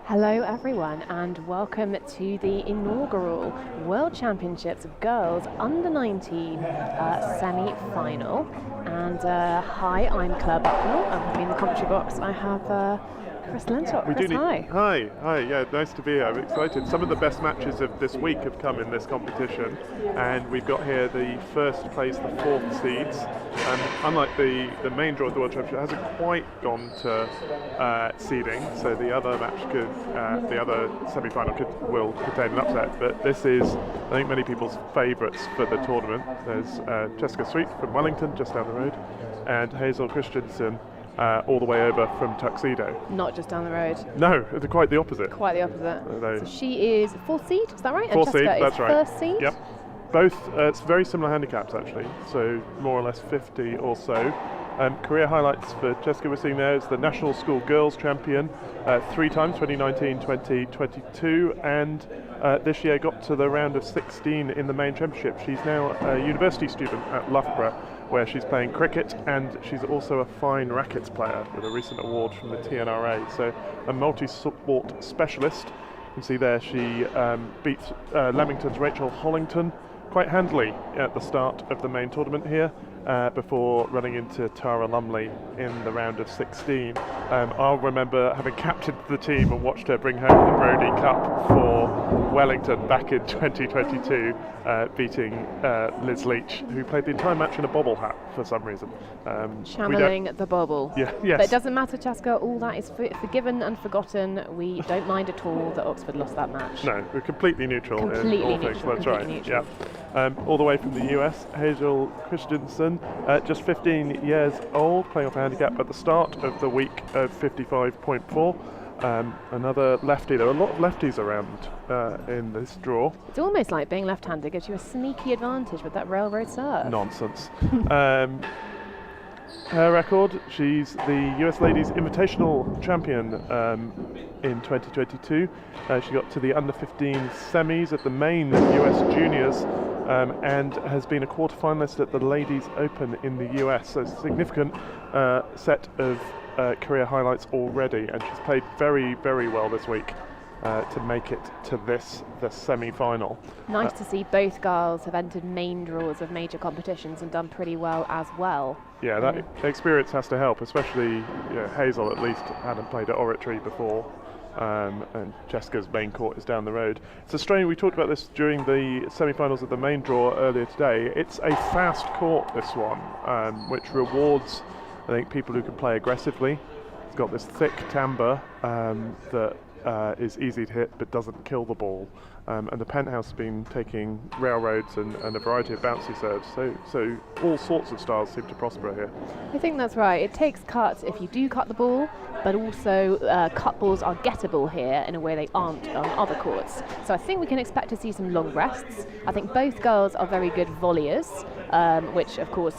Hello everyone and welcome to the inaugural World Championships of Girls Under 19 semi-final. And hi, I'm Claire Bucknell, and with me in the commentary box I have Chris Lentock. Chris, hi. Hi, yeah, nice to be here. I'm excited. Some of the best matches of this week have come in this competition, and we've got here the first place, the fourth seeds. Unlike the main draw of the World Championship, it hasn't quite gone to seeding, so the other match could, the other semi-final will contain an upset. But this is, I think, many people's favourites for the tournament. There's Cesca from Wellington, just down the road, and Hazel Christensen, all the way over from Tuxedo. Not just down the road. No, they're quite the opposite. Quite the opposite. So she is fourth seed, is that right? Fourth seed, that's right. First seed? Yep. Both, it's very similar handicaps actually, so more or less 50 or so. Career highlights for Cesca we're seeing there is the National School Girls Champion 3 times, 2019, 2022, and this year got to the round of 16 in the main championship. She's now a university student at Loughborough, where she's playing cricket, and she's also a fine rackets player with a recent award from the T&RA, so a multi-sport specialist. You can see there she beat Leamington's Rachel Hollington quite handily at the start of the main tournament here, before running into Tara Lumley in the round of 16. I'll remember having captained the team and watched her bring home the Brodie Cup for Wellington back in 2022, beating Liz Leach, who played the entire match in a bobble hat for some reason. Channeling the bobble. Yeah, yes. But it doesn't matter, Cesca, all that is forgiven and forgotten. We don't mind at all that Oxford lost that match. No, we're completely neutral in all things. That's right. Neutral. Yeah. All the way from the US, Hazel Christensen, just 15 years old, playing off a handicap at the start of the week of 55.4. Another lefty. There are a lot of lefties around in this draw. It's almost like being left-handed gives you a sneaky advantage with that railroad serve. Nonsense. Her record, she's the US Ladies Invitational Champion in 2022. She got to the under 15 semis at the main US Juniors, and has been a quarter-finalist at the Ladies Open in the US. So significant set of career highlights already, and she's played very, very well this week to make it to the semi-final. Nice to see both girls have entered main draws of major competitions and done pretty well as well. Yeah, that experience has to help, especially Hazel at least hadn't played at Oratory before. And Cesca's main court is down the road. It's a strange, we talked about this during the semi-finals of the main draw earlier today. It's a fast court, this one, which rewards, I think, people who can play aggressively. It's got this thick timbre that is easy to hit but doesn't kill the ball. And the Penthouse has been taking railroads and a variety of bouncy serves, so all sorts of styles seem to prosper here. I think that's right. It takes cuts if you do cut the ball, but also cut balls are gettable here in a way they aren't on other courts. So I think we can expect to see some long rests. I think both girls are very good volleyers, which of course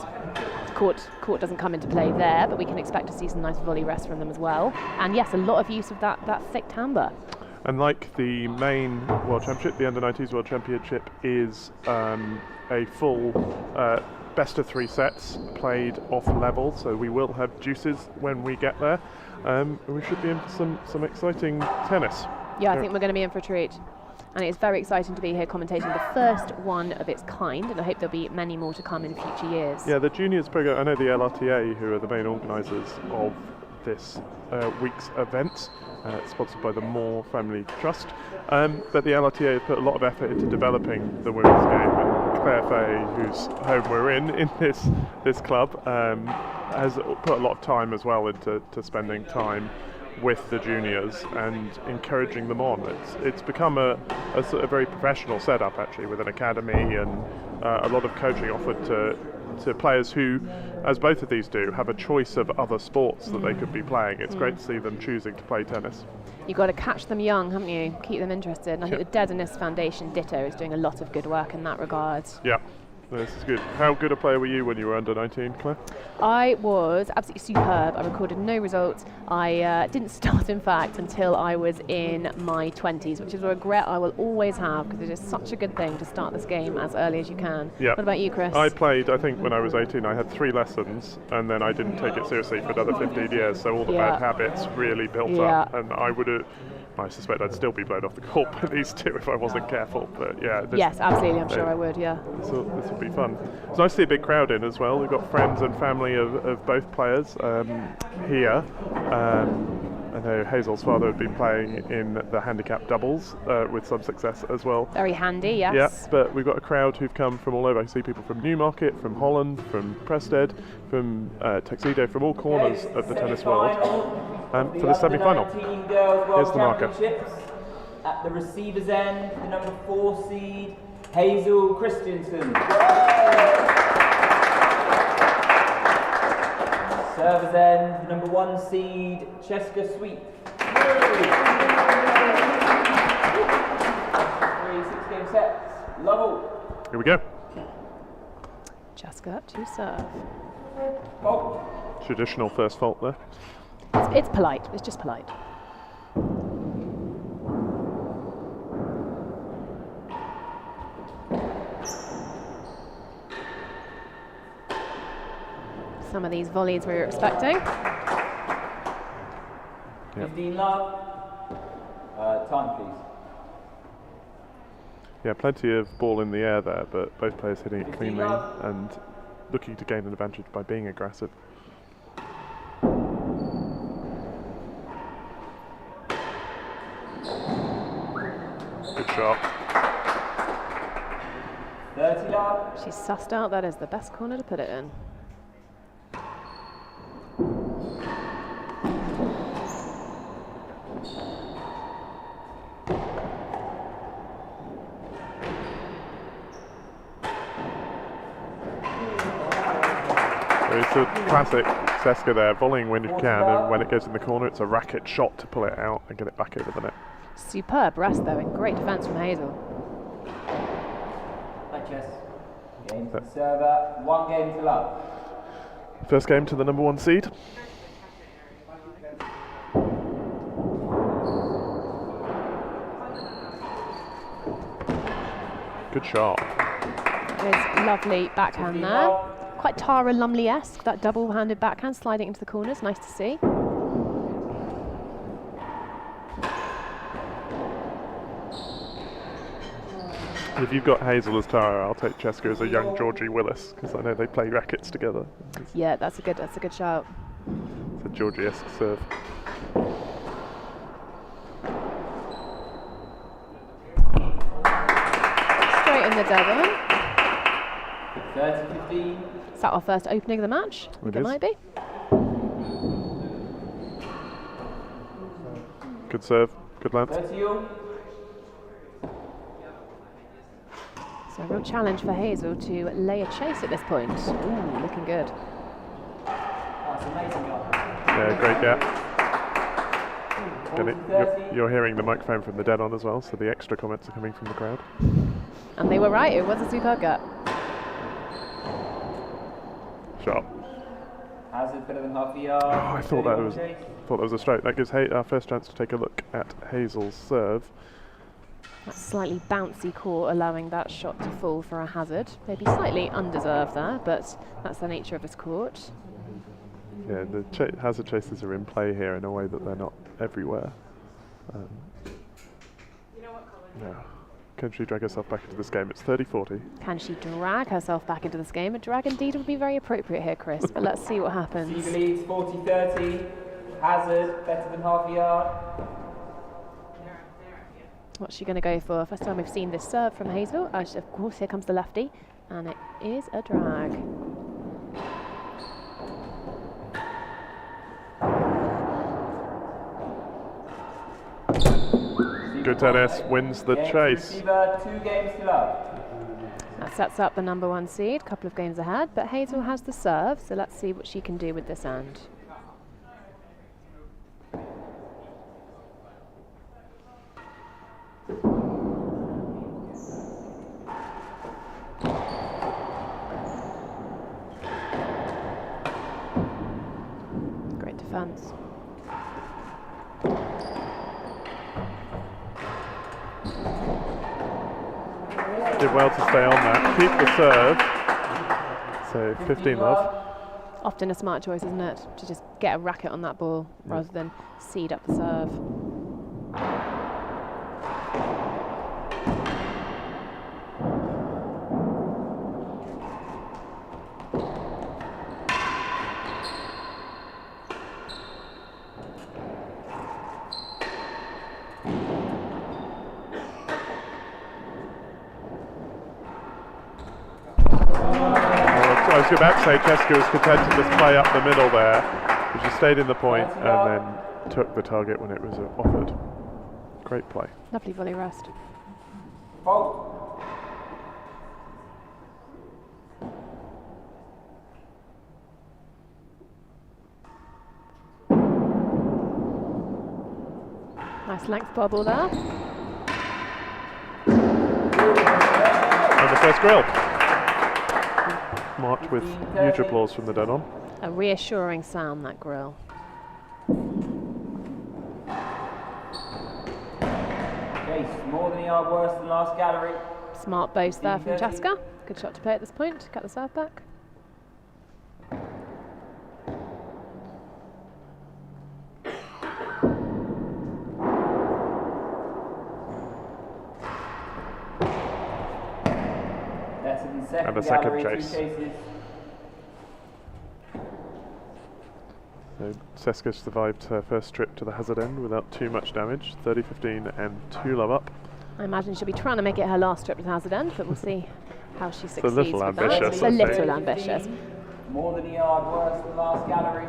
court doesn't come into play there, but we can expect to see some nice volley rests from them as well. And yes, a lot of use of that thick timbre. And like the main World Championship, the Under-19s World Championship is a full best of 3 sets played off level, so we will have juices when we get there. We should be in for some exciting tennis. Yeah, I think we're going to be in for a treat. And it's very exciting to be here commentating the first one of its kind, and I hope there'll be many more to come in future years. Yeah, the juniors program, I know the LRTA, who are the main organisers of this week's event, sponsored by the Moore Family Trust, but the LRTA has put a lot of effort into developing the women's game, and Claire Fay, whose home we're in this club, has put a lot of time as well into spending time with the juniors and encouraging them on. It's become a very professional setup actually, with an academy and a lot of coaching offered to players who, as both of these do, have a choice of other sports that they could be playing. It's great to see them choosing to play tennis. You've got to catch them young, haven't you? Keep them interested. And I think the Deadness Foundation Ditto is doing a lot of good work in that regard. Yeah. This is good. How good a player were you when you were under 19, Claire? I was absolutely superb. I recorded no results. I didn't start, in fact, until I was in my 20s, which is a regret I will always have, because it is such a good thing to start this game as early as you can. Yeah. What about you, Chris? I played, I think when I was 18, I had 3 lessons, and then I didn't take it seriously for another 15 years, so all the bad habits really built up, and I suspect I'd still be blown off the court by these two if I wasn't careful. But yeah. Yes, absolutely. I'm sure I would. Yeah. This will be fun. It's nice to see a big crowd in as well. We've got friends and family of both players here. I know Hazel's father had been playing in the handicap doubles with some success as well. Very handy, yes. Yeah, but we've got a crowd who've come from all over. I see people from Newmarket, from Holland, from Prested, from Tuxedo, from all corners of the tennis world for the semi-final. Here's the marker. At the receiver's end, the number 4 seed, Hazel Christensen. Server's end, the number 1 seed, Cesca Sweet. 3 6-game sets. Level. Here we go. Cesca to serve. Fault. Traditional first fault there. It's polite. It's just polite. Some of these volleys we were expecting. 15 love. Time, please. Yeah, plenty of ball in the air there, but both players hitting it cleanly and looking to gain an advantage by being aggressive. Good shot. 30 love. She's sussed out that is the best corner to put it in. It's a classic Cesca there, volleying when you can, and when it goes in the corner, it's a racket shot to pull it out and get it back over the net. Superb rest though, and great defence from Hazel. Hi, Jess. Game to the server. 1 game to love. First game to the number 1 seed. Good shot. There's lovely backhand there. Quite Tara Lumley-esque, that double-handed backhand sliding into the corners. Nice to see. If you've got Hazel as Tara, I'll take Cesca as a young Georgie Willis, because I know they play rackets together. Yeah, that's a good shout. It's a Georgie-esque serve. Straight in the double. 30-15. Is that our first opening of the match? I think it might be. Good serve, good length. 30 all. So a real challenge for Hazel to lay a chase at this point. Ooh, looking good. That's amazing. Yeah, great gap. You're hearing the microphone from the dead on as well, so the extra comments are coming from the crowd. And they were right, it was a superb gap. Shot. Hazard better than half the yard. Oh, I thought that was a straight. That gives our first chance to take a look at Hazel's serve. That slightly bouncy court allowing that shot to fall for a hazard. Maybe slightly undeserved there, but that's the nature of this court. Yeah, the hazard chases are in play here in a way that they're not everywhere. Yeah. Can she drag herself back into this game? It's 30-40. Can she drag herself back into this game? A drag indeed would be very appropriate here, Chris, but let's see what happens. Receiver leads 40-30. Hazard better than half a yard. What's she going to go for? First time we've seen this serve from Hazel. Of course, here comes the lefty, and it is a drag. Good tennis, wins the chase. Receiver, 2 games to love. That sets up the number 1 seed, couple of games ahead, but Hazel has the serve, so let's see what she can do with this end. Great defense. Did well to stay on that. Keep the serve. So 15 love. Often a smart choice, isn't it? To just get a racket on that ball rather than seed up the serve. I was about to say Cesca was content to just play up the middle there, but she stayed in the point and then took the target when it was offered. Great play. Lovely volley rest. Fault. Nice length bobble there. And the first grill. Marked with huge applause from the dead on. A reassuring sound, that grill. Chase, more than a yard worse than last gallery. Smart boast there from Cesca. Good shot to play at this point. Get the serve back. And a second chase. So Cesca survived her first trip to the hazard end without too much damage. 30-15 and 2 love up. I imagine she'll be trying to make it her last trip to the hazard end, but we'll see how she succeeds. It's a little with ambitious. that. It's a little ambitious. More than a yard worse than last gallery.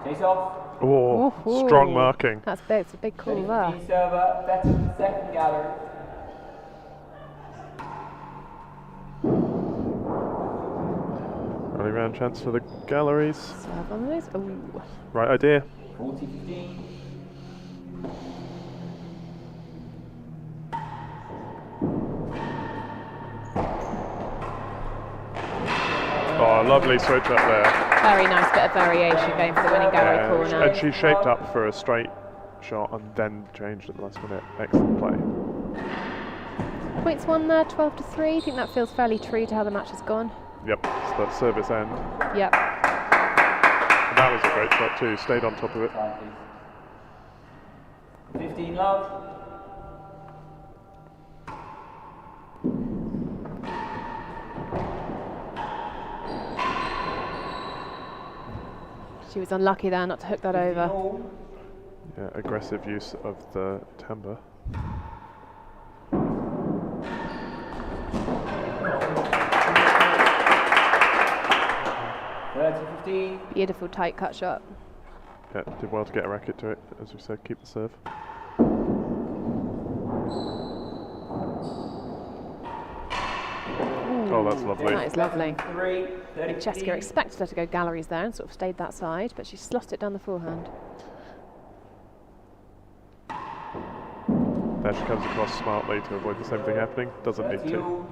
Chase off. Oh, Ooh. strong marking. That's big. It's a big call there. Server, better than second gallery. Early round chance for the galleries. Serve on those. Ooh. Right idea. 40-15. Oh, lovely switch up there. Very nice bit of variation going for the winning gallery corner. And she shaped up for a straight shot and then changed at the last minute. Excellent play. Points won there, 12-3. I think that feels fairly true to how the match has gone. Yep, it's that service end. Yep. And that was a great shot too. Stayed on top of it. 15 love. She was unlucky there not to hook that over. Yeah, aggressive use of the timbre. Beautiful tight cut shot. Yeah, did well to get a racket to it, as we said, keep the serve. Oh, that's lovely. That is lovely. 30. Cesca expected her to go galleries there and sort of stayed that side, but she slotted it down the forehand. There she comes across smartly to avoid the same thing happening. Doesn't need to.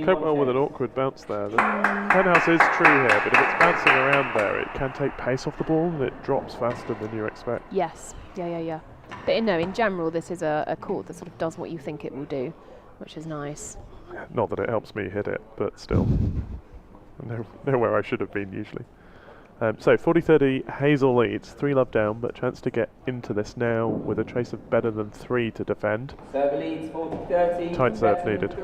Cope well with an awkward bounce there. The penthouse is true here, but if it's bouncing around there, it can take pace off the ball and it drops faster than you expect. Yes, yeah. But in general, this is a court that sort of does what you think it will do, which is nice. Not that it helps me hit it, but still. Know where I should have been usually. So 40-30, Hazel leads, 3 love down, but chance to get into this now with a chase of better than 3 to defend. Server leads 40-30. Tight serve needed.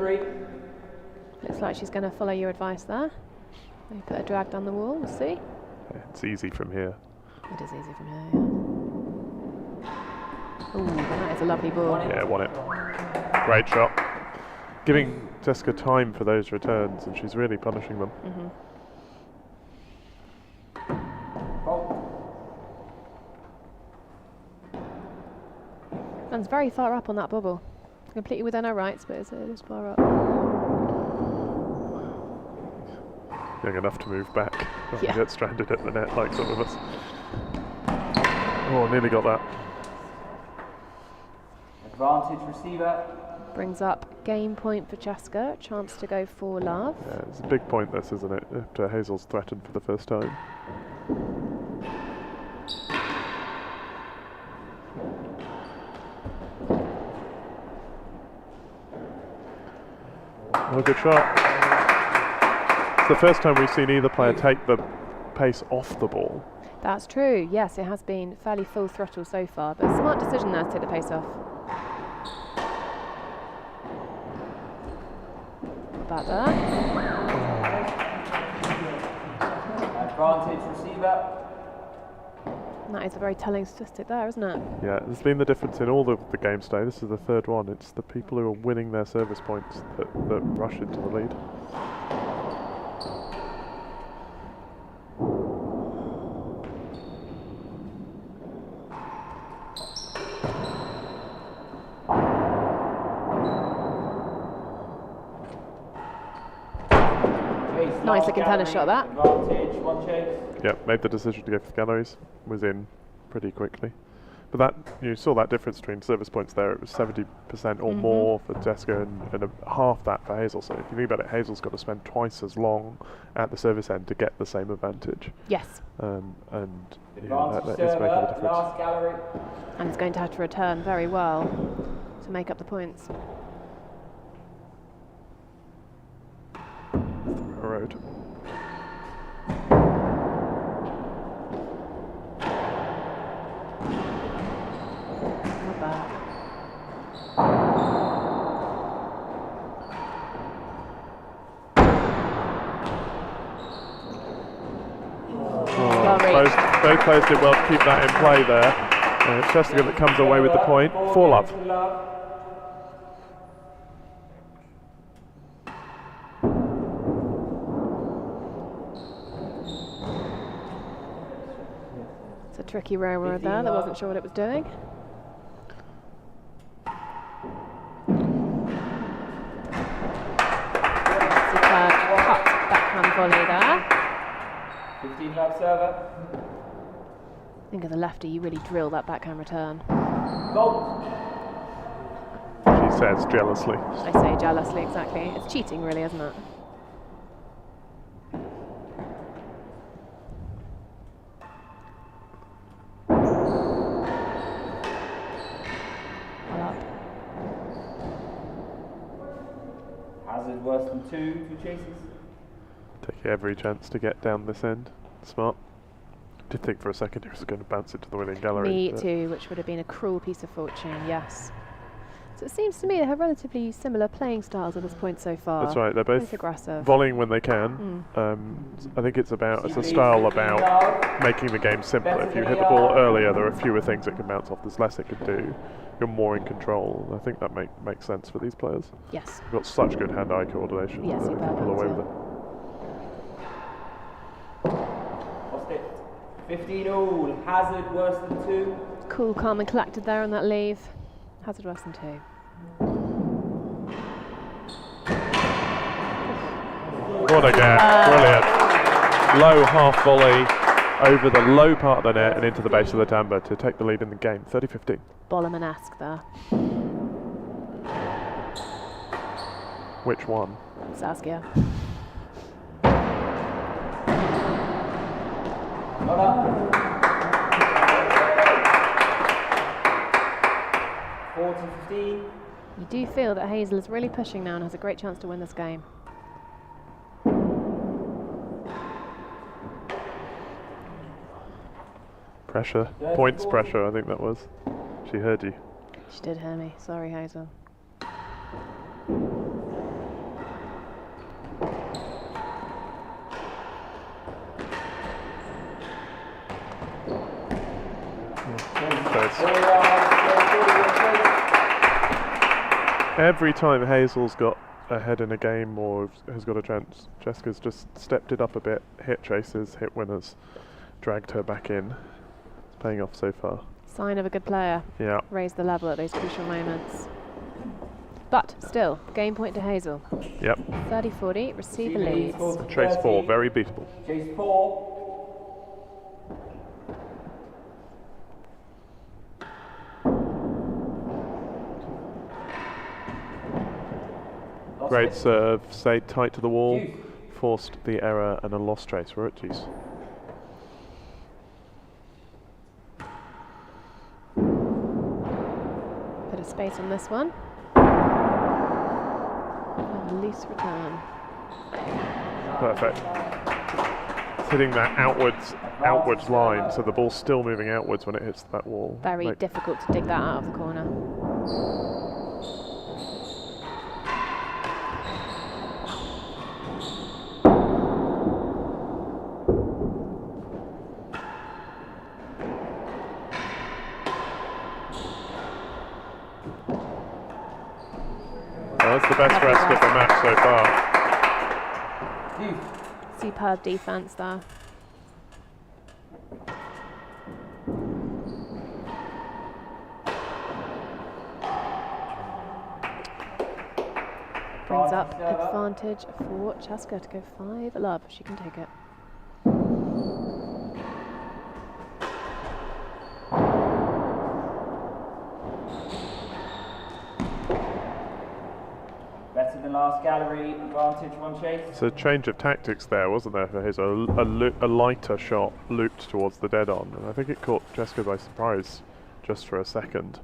Looks like she's going to follow your advice there. Maybe put a drag down the wall, we'll see. Yeah, it's easy from here. It is easy from here, yeah. Ooh, that is a lovely ball. Yeah, won it. Great shot. Giving Cesca time for those returns, and she's really punishing them. Dan's very far up on that bubble. Completely within her rights, but it is far up. Young enough to move back. Not Yeah. to get stranded at the net like some of us. Oh, nearly got that. Advantage receiver. Brings up game point for Cesca. Chance to go for love. Yeah, it's a big point this, isn't it? After Hazel's threatened for the first time. Oh, good shot. It's the first time we've seen either player take the pace off the ball. That's true. Yes, it has been fairly full throttle so far, but smart decision there to take the pace off. About there. Advantage receiver. And that is a very telling statistic there, isn't it? Yeah, there's been the difference in all of the games today. This is the third one. It's the people who are winning their service points that rush into the lead. Nice looking tennis shot, that. Advantage, one chase. Yep, made the decision to go for the galleries. Was in pretty quickly. But that you saw that difference between service points there. It was 70% or more for Cesca and half that for Hazel. So if you think about it, Hazel's got to spend twice as long at the service end to get the same advantage. Yes. And Advantage that is making a server, difference. last gallery. And it's going to have to return very well to make up the points. Road. Not bad. Both players did well to keep that in play there. It's Cesca that comes away with the point. 4-love. It's a tricky rower there that wasn't sure what it was doing. Superb cut backhand volley there. 15-love server. I think as a lefty, you really drill that backhand return. Goal. She says jealously. I say jealously, exactly. It's cheating, really, isn't it? Well up. Hazard worse than 2 for chases. Take every chance to get down this end. Smart. Did think for a second it was going to bounce into the winning gallery. Me too, which would have been a cruel piece of fortune, yes. So it seems to me they have relatively similar playing styles at this point so far. That's right, they're both Both aggressive. volleying when they can. I think it's a style about making the game simpler. If you hit the ball earlier, there are fewer things it can bounce off. There's less it can do. You're more in control. I think that makes sense for these players. Yes. They've got such good hand-eye coordination. Yes, They you can pull away with it. Lost it. 15 all. Hazard worse than 2. Cool, calm and collected there on that leave. Hazard worse than 2. What a get. Brilliant. Low half volley over the low part of the net and into the base of the timber to take the lead in the game. 30-15. Bollerman-esque there. Which one? Saskia. Not up. 40-15. You do feel that Hazel is really pushing now and has a great chance to win this game. Pressure. Points pressure, I think that was. She heard you. She did hear me. Sorry, Hazel. every time Hazel's got ahead in a game or has got a chance, Cesca's just stepped it up a bit, hit chases, hit winners, dragged her back in. It's paying off so far. Sign of a good player. Yeah. Raise the level at those crucial moments. But still, game point to Hazel. Yep. 30-40, receiver leads. Chase 4, very beatable. Chase 4. Great serve, stayed tight to the wall, forced the error and a lost trace for Oratory. Bit of space on this one. And loose return. Perfect. It's hitting that outwards line, so the ball's still moving outwards when it hits that wall. Very difficult to dig that out of the corner. That's the best rest of the match so far. Superb defense there. Brings up advantage for Cesca to go 5 love. She can take it. Better than last gallery, advantage 1 chase. It's a change of tactics there, wasn't there, for Hazel? A lighter shot looped towards the dead on, and I think it caught Cesca by surprise just for a second,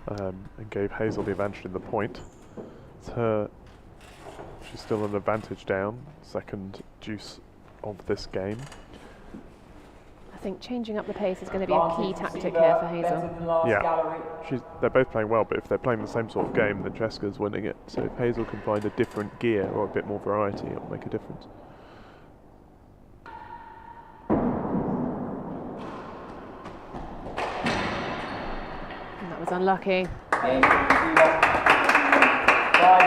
and gave Hazel the advantage in the point. It's her. She's still an advantage down, second deuce of this game. I think changing up the pace is going to be a key tactic here for Hazel. Yeah, they're both playing well, but if they're playing the same sort of game, then Cesca's winning it. So if Hazel can find a different gear or a bit more variety, it'll make a difference. And that was unlucky. Game 5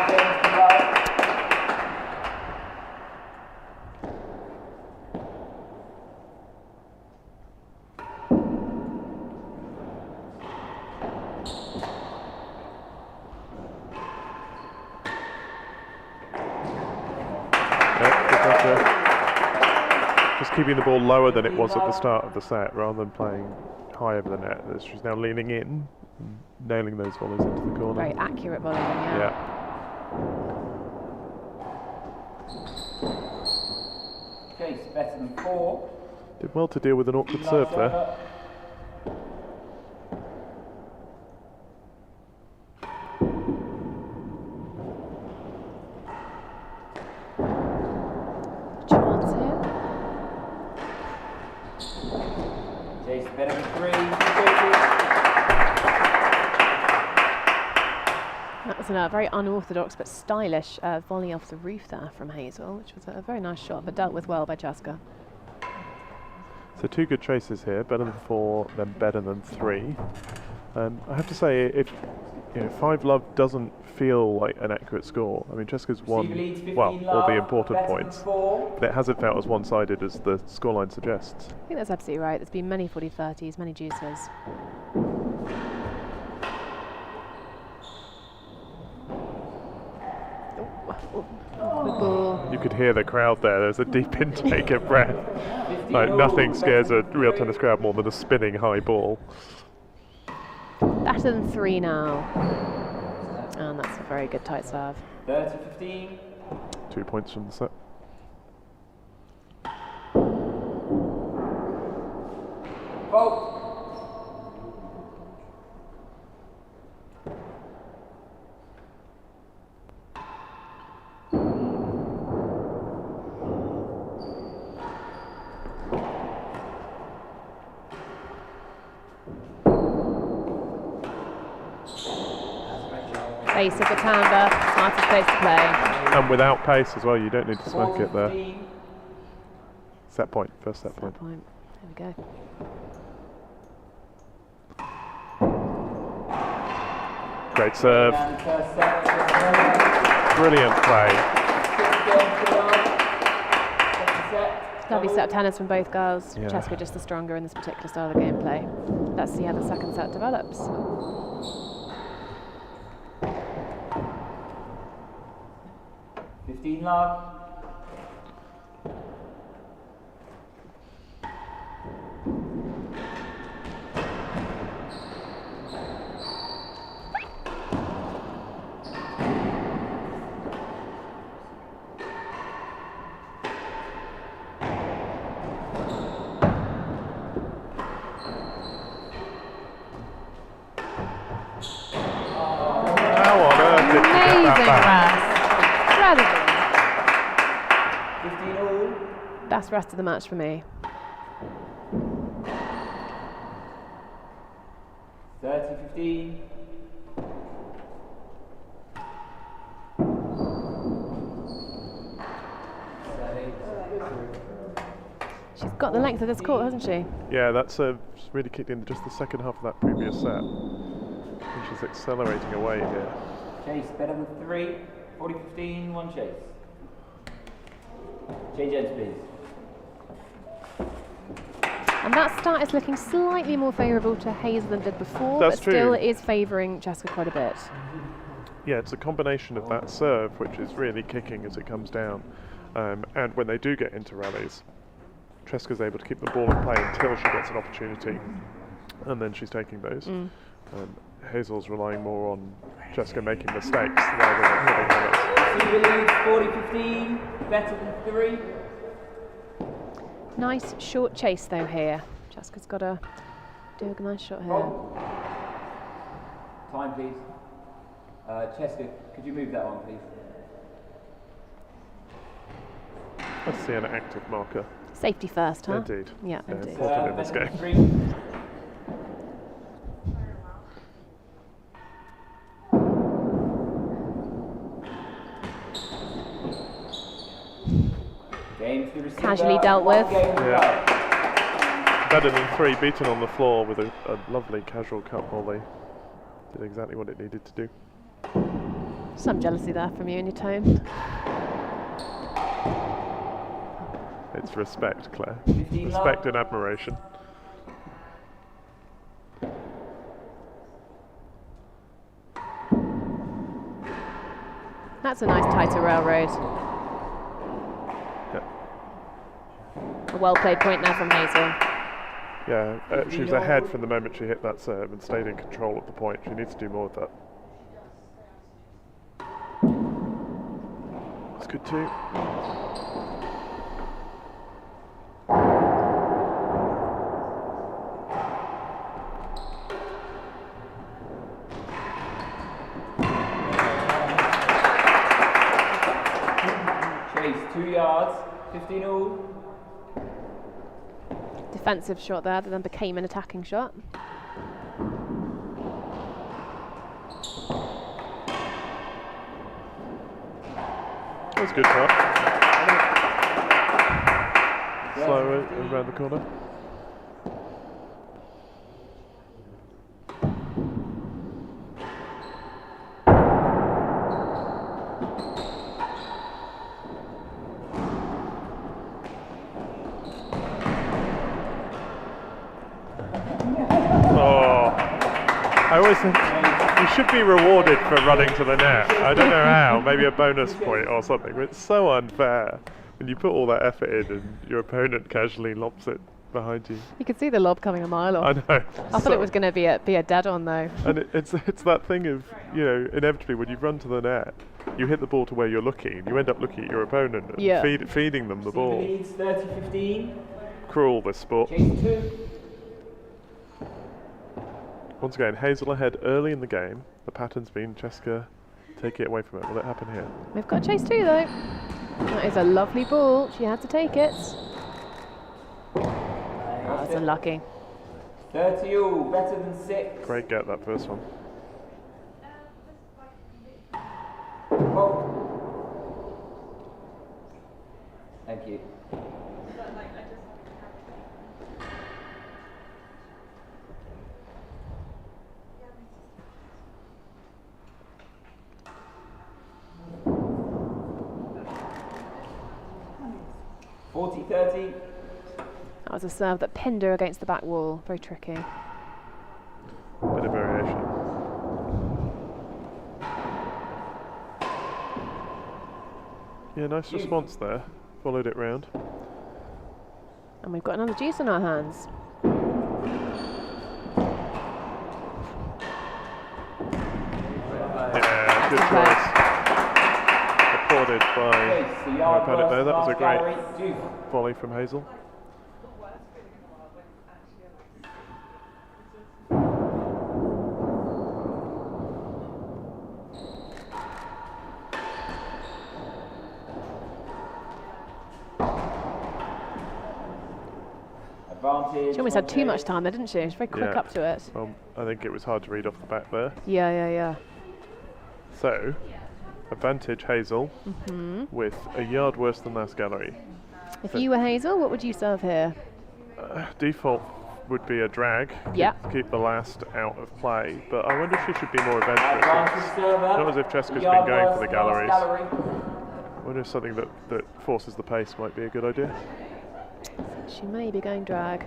games to love. Just keeping the ball lower than it was at the start of the set, rather than playing high over the net. She's now leaning in, and nailing those volleys into the corner. Very accurate volleying, yeah. Chase better than 4. Did well to deal with an awkward serve there. Chance here. Chase better than 3. That was a very unorthodox but stylish volley off the roof there from Hazel, which was a very nice shot, but dealt with well by Cesca. So 2 good chases here, better than 4, then better than 3. I have to say, if 5 love doesn't feel like an accurate score, I mean Cesca's won, well, all the important points, but it hasn't felt as one-sided as the scoreline suggests. I think that's absolutely right. There's been many 40-30s, many juices. Good ball. You could hear the crowd there. There's a deep intake of breath. Like nothing scares a real tennis crowd more than a spinning high ball. Better than 3 now. And that's a very good tight serve. 30-15. 2 points from the set. Fault. Ace of the Tanda, smartest place to play. And without pace as well, you don't need to smack it there. Set point, first set point. There we go. Great serve. And the first set. Brilliant play. Lovely set of tennis from both girls. Yeah. Cesca just the stronger in this particular style of gameplay. Let's see how the second set develops. Love. How on earth did she get that back? Incredible. 15 all. Best rest of the match for me. 30-15. She's got the length of this court, hasn't she? Yeah, that's really kicked in just the second half of that previous set. And she's accelerating away here. Chase better than 3. 40-15. 1 chase. Change ends, please. And that start is looking slightly more favourable to Hazel than did before, That's but still true. it is favouring Cesca quite a bit. Yeah, it's a combination of that serve, which is really kicking as it comes down, and when they do get into rallies, Cesca's able to keep the ball in play until she gets an opportunity, and then she's taking those. Hazel's relying more on Cesca making mistakes rather than hitting limits. Receiver leads 40-15. Better than 3. Nice short chase though here. Cesca's got to do a nice shot here. Oh. Time, please. Cesca, could you move that on, please? Let's see an active marker. Safety first, huh? Indeed. Yeah, Yeah, indeed. important in this Better game. than 3. Game to the receiver. Casually dealt with. Yeah. Better than 3, beaten on the floor with a lovely casual cut volley. Did exactly what it needed to do. Some jealousy there from you in your tone. It's respect, Claire. 15 Respect and admiration. That's a nice tighter railroad. Yeah. A well played point there from Hazel. Yeah, she was ahead from the moment she hit that serve and stayed in control of the point. She needs to do more of that. That's good too. Chase 2 yards. 15 all. Defensive shot there that then became an attacking shot. That was a good shot. Slow around the corner. I always think you should be rewarded for running to the net. I don't know how, maybe a bonus point or something, but it's so unfair when you put all that effort in and your opponent casually lobs it behind you. You could see the lob coming a mile off. I know. I thought it was going to be a dead on though. And it's that thing of, you know, inevitably when you run to the net, you hit the ball to where you're looking, you end up looking at your opponent and Yeah. feeding them the Receiver ball. leads 30-15. Cruel, this sport. Chase 2. Once again, Hazel ahead early in the game. The pattern's been Cesca taking it away from her. Will it happen here? We've got chase 2 though. That is a lovely ball. She had to take it. Oh, that's unlucky. 30 all. Better than 6. Great get, that first one. Oh. Thank you. 40-30. That was a serve that pinned her against the back wall. Very tricky. Bit of variation. Yeah, nice response there. Followed it round. And we've got another deuce on our hands. Yeah, good choice. Applauded by whoever had it there. That was a great volley from Hazel. She almost had too much time there, didn't she? She was very quick up to it. I think it was hard to read off the back there. Yeah. So, advantage Hazel with a yard worse than last gallery. If you were Hazel, what would you serve here? Default would be a drag. Yeah. Keep the last out of play, but I wonder if she should be more adventurous. Not as if Cesca's been going for the galleries. I wonder if something that forces the pace might be a good idea. She may be going drag.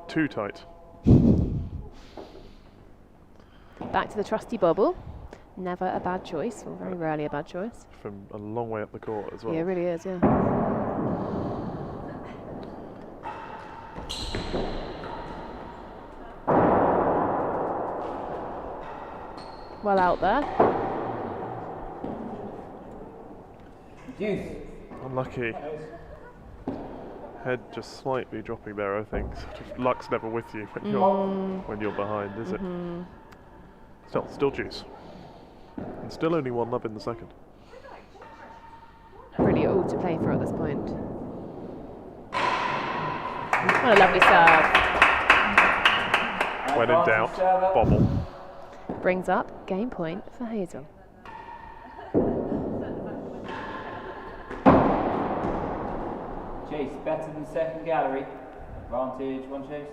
Too tight. Back to the trusty bobble. Never a bad choice, or very rarely a bad choice. From a long way up the court as well. Yeah, it really is, yeah. Well out there. Deuce. Unlucky. Head just slightly dropping there, I think. Sort of luck's never with you when you're behind, is it? Still deuce. And still only 1-love in the second. Really all to play for at this point. What a lovely serve. When in doubt, bobble. Brings up game point for Hazel. Chase better than second gallery. Advantage, one chase.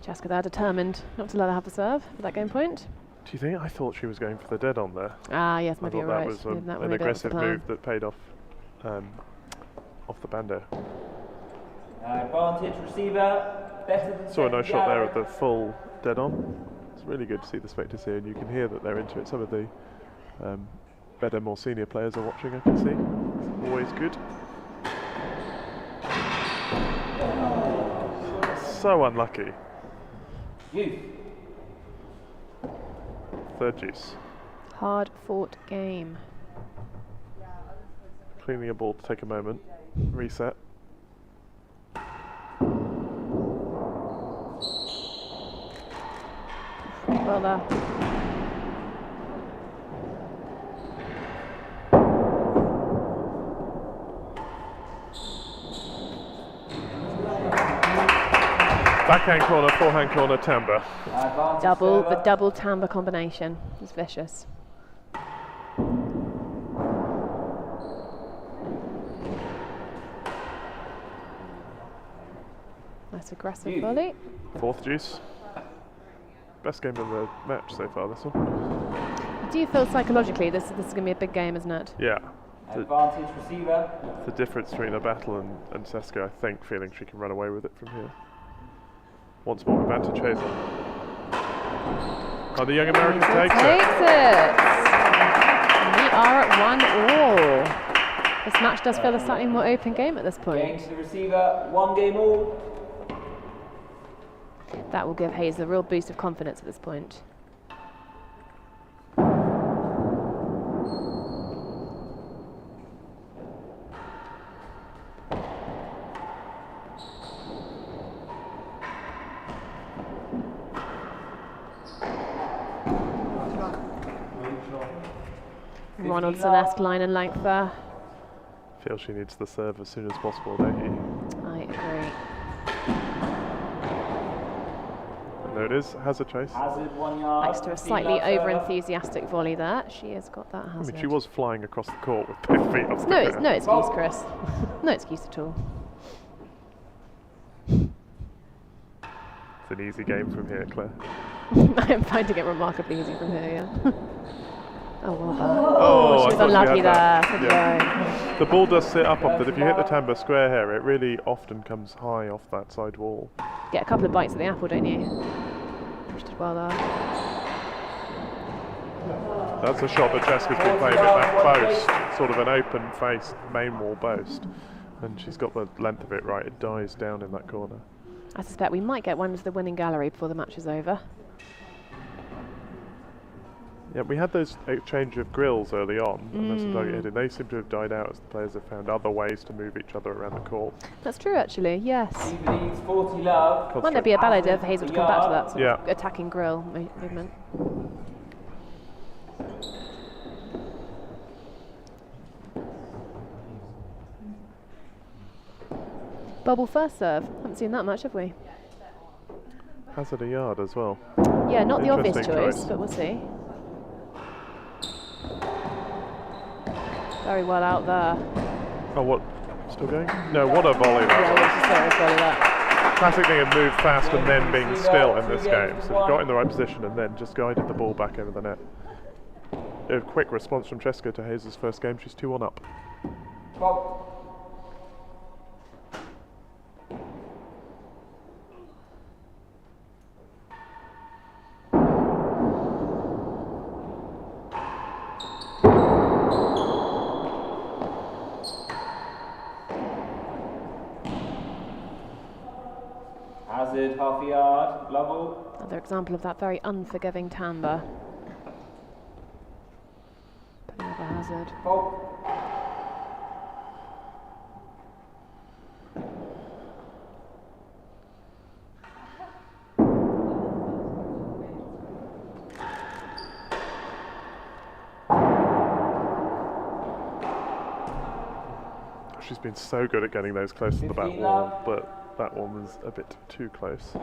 Cesca there determined not to let her have the serve for that game point. Do you think? I thought she was going for the dead on there. Ah, yes, maybe you're right. That was Maybe that an really aggressive the plan. move that paid off off the bando. Advantage receiver, better than Saw a second nice shot there gallery. of the full dead on. It's really good to see the spectators here, and you can hear that they're into it. Some of the better, more senior players are watching, I can see. It's always good. So unlucky. Youth. Third deuce. Hard fought game. Cleaning a ball to take a moment. Reset. Well there. Backhand corner, forehand corner, timbre. Advantage Double timbre combination. It's vicious. Nice aggressive volley. Fourth deuce. Best game of the match so far, this one. Do you feel psychologically this is going to be a big game, isn't it? Yeah. Advantage receiver. The difference between a battle and Cesca, I think, feeling she can run away with it from here. Once more, advantage Hazel. Oh, the young American takes it. And we are at 1-all. This match does feel a slightly more open game at this Game point. to the receiver, 1 game all. That will give Hazel a real boost of confidence at this point. Ronaldson-esque line and length there. Feel she needs the serve as soon as possible, don't you? I agree. And there it is, Hazard chase. Hazard 1 yard. Thanks to a slightly over-enthusiastic volley there, she has got that I hazard. mean, she was flying across the court with both feet off the No, ground. no excuse, Chris. No excuse at all. It's an easy game from here, Claire. I am finding it remarkably easy from here, yeah. Oh, well done. Oh, She I was thought she unlucky there. had Good going. The ball does sit up often. If you hit the timber square here, it really often comes high off that side wall. Get a couple of bites of the apple, don't you? She did well there. That's a shot that Cesca's been playing at that post, sort of an open-faced main wall post. And she's got the length of it right. It dies down in that corner. I suspect we might get one to the winning gallery before the match is over. Yeah, we had those exchange of grills early on, and that's what I they seem to have died out as the players have found other ways to move each other around the court. That's true, actually, yes. Leads 40 love. Might there be a bad idea for Hazel to come back to that sort of Yeah. attacking grill movement. Bubble first serve. Haven't seen that much, have we? Hazard a yard as well. Yeah, not the obvious Interesting choice, choice. but we'll see. Very well out there. Oh, what? Still going? No, what a volley Yeah, that was. it's a serious volley that. Classic thing of move fast and then being still in this game. So he got in the right position and then just guided the ball back over the net. A quick response from Cesca to Hazel's first game. She's 2-1 up. Well, Hazard, half a yard, Lovell. Another example of that very unforgiving timbre. Putting up a hazard. Fault. She's been so good at getting those close to the back wall, but that one was a bit too close.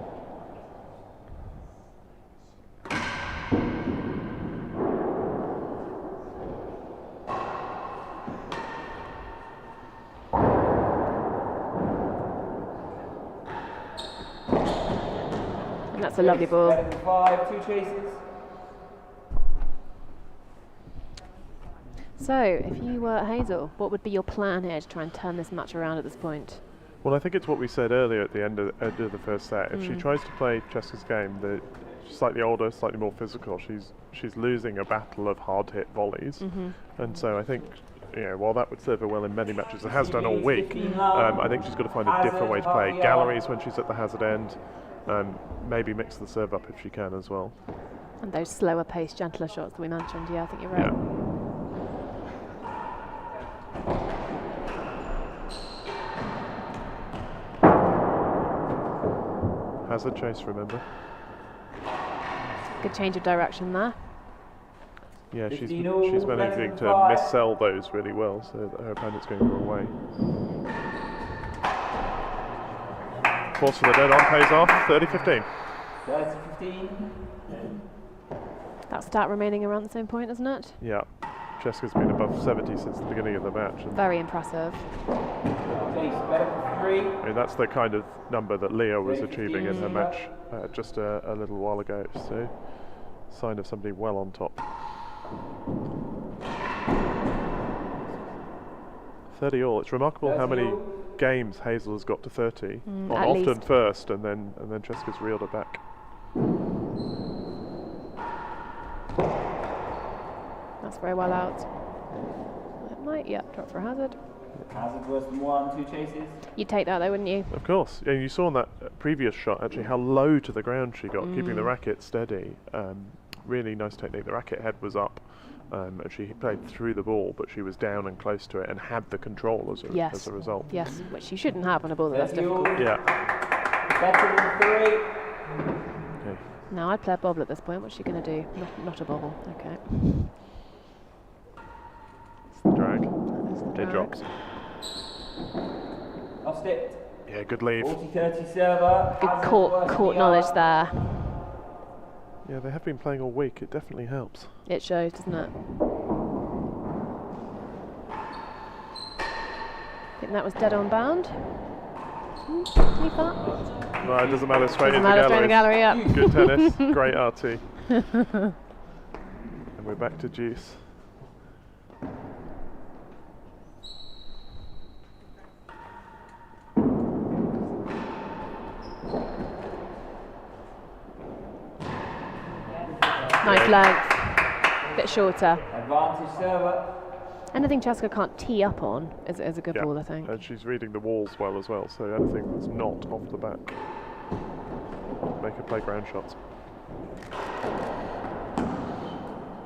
And that's a lovely ball. Better than 5, 2 chases. So, if you were Hazel, what would be your plan here to try and turn this match around at this point? Well, I think it's what we said earlier at the end of the first set. If she tries to play Cesca's game, she's slightly older, slightly more physical. She's losing a battle of hard-hit volleys, and so I think, while that would serve her well in many matches, it has done all week. I think she's got to find a different way to play galleries when she's at the hazard end. Maybe mix the serve up if she can as well. And those slower paced, gentler shots that we mentioned, yeah, I think you're right. Yeah. Hazard chase, remember? Good change of direction there. Yeah, she's 15 all, managing to 5. mis-sell those really well, so that her opponent's going the wrong way. Force for the dead on pays off, 30-15. 30-15. That stat remaining around the same point, isn't it? Yeah, Cesca's been above 70 since the beginning of the match. And Very impressive. Chase, better than 3. I mean, that's the kind of number that Leah was achieving in her match just a little while ago, so sign of somebody well on top. 30 all. It's remarkable how many games Hazel has got to 30, often least. first, and then Cesca's reeled her back. That's very well out. It might, drop for a hazard. Hazard worse than 1, 2 chases. You'd take that though, wouldn't you? Of course. Yeah, you saw in that previous shot actually how low to the ground she got, keeping the racket steady. Really nice technique. The racket head was up, and she played through the ball, but she was down and close to it and had the control as a result. Yes, which you shouldn't have on a ball that's difficult. Yeah. Better than 3. Okay. Now I'd play a bobble at this point. What's she going to do? Not a bobble. Okay. It's the drag. That is the It drag. drops. Lost it. Yeah, good leave. 40-30 server. Good Hazard court worse than knowledge yard. there. Yeah, they have been playing all week. It definitely helps. It shows, doesn't it? I think that was dead on bound. Leave that. Well, it doesn't matter, straight Doesn't into matter, straight in the gallery, yeah. Good tennis, great RT. And we're back to deuce. Nice length. Bit shorter. Advantage server. Anything Cesca can't tee up on is a good Yeah, ball, I think. and she's reading the walls well as well, so anything that's not off the back, make her play ground shots.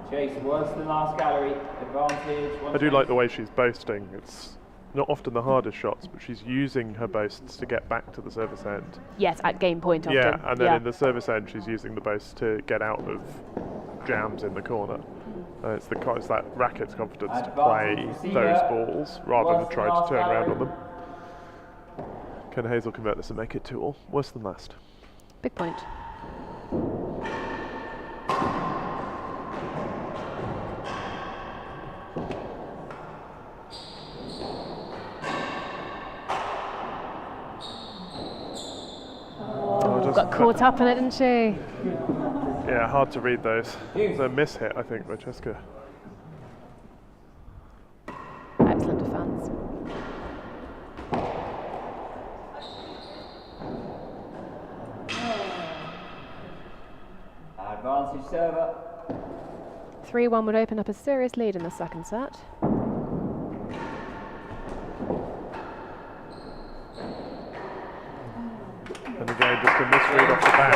Chase worse than last gallery. Advantage. I do like the way she's boasting. It's not often the hardest shots, but she's using her boasts to get back to the service end. Yes, at game point often. Yeah, and then in the service end, she's using the boasts to get out of jams in the corner. It's that racket's confidence to play those balls rather than try to turn around on them. Can Hazel convert this and make it 2-all? Worse than last. Big point. Got caught up in it, didn't she? Yeah, hard to read those. It's a miss hit, I think, by Cesca. Excellent defence. Advantage server. 3-1 would open up a serious lead in the second set. And again, just a misread off the back.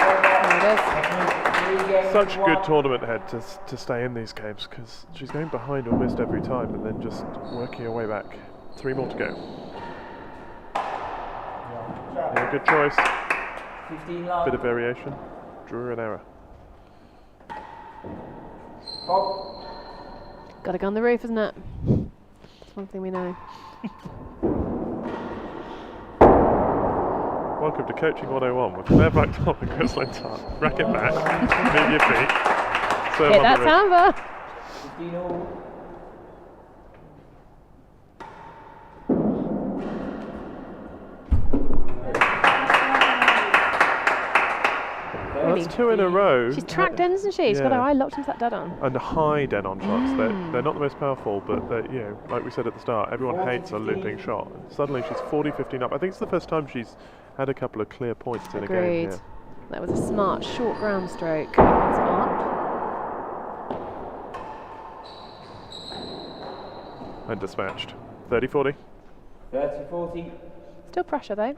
There it is. Such good tournament head to stay in these games, because she's going behind almost every time and then just working her way back. 3 more to go. Yeah, good choice. 15 love. Bit of variation. Drew an error. Got to go on the roof, isn't it? That's one thing we know. Welcome to Coaching 101 with Claire Blackton and Chris Lintott. Racket back, move your feet. Serve Hit on that the wrist. samba. 15-all. Well, that's 2 in a row. She's tracked in, isn't she? She's got her eye locked into that dead on. And high dead on shots. They're not the most powerful, but like we said at the start, everyone hates a looping shot. Suddenly she's 40-15 up. I think it's the first time she's had a couple of clear points in a game. Agreed. Yeah. That was a smart short ground stroke. It's up. And dispatched. 30-40. 30-40. Still pressure though.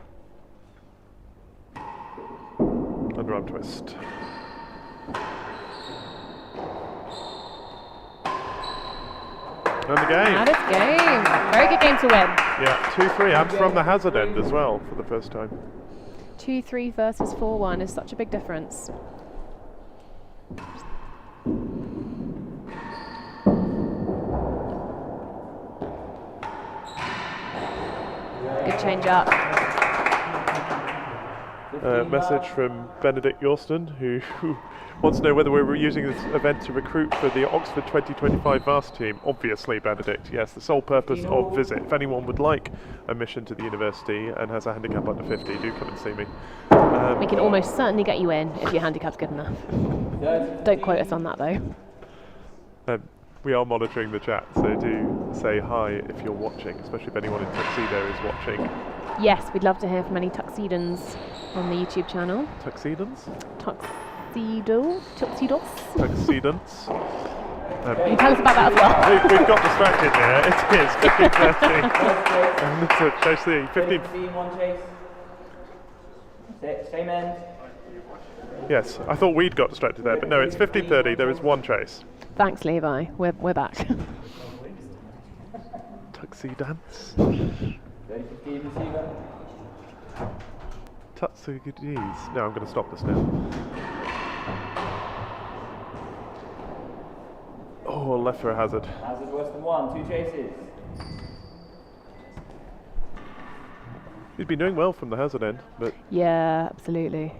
Underarm twist. And the game. That is game. Very good game to win. Yeah, 2-3 and from the hazard end as well for the first time. 2-3 versus 4-1 is such a big difference. Good change up. Message from Benedict Yorston, who wants to know whether we're using this event to recruit for the Oxford 2025 varsity team. Obviously, Benedict, yes, the sole purpose of visit. If anyone would like a mission to the university and has a handicap under 50, do come and see me. We can almost certainly get you in if your handicap's good enough. Don't quote us on that though. We are monitoring the chat, so do say hi if you're watching, especially if anyone in tuxedo is watching. Yes, we'd love to hear from any tuxedons on the YouTube channel. Tuxedons? Tuxedons? Tuxedons. Can you tell us about that as well? We've got distracted there. It is 15:30. And Chase the 15. 15-1 chase. Same end. Yes, I thought we'd got distracted there, but no, it's 15:30. There is one chase. Thanks, Levi. We're back. Tuxedons. 30-15 receiver. Tuxedons. No, I'm going to stop this now. Oh, left for a hazard. Hazard worse than 1. 2 chases. He's been doing well from the hazard end, but Yeah, absolutely.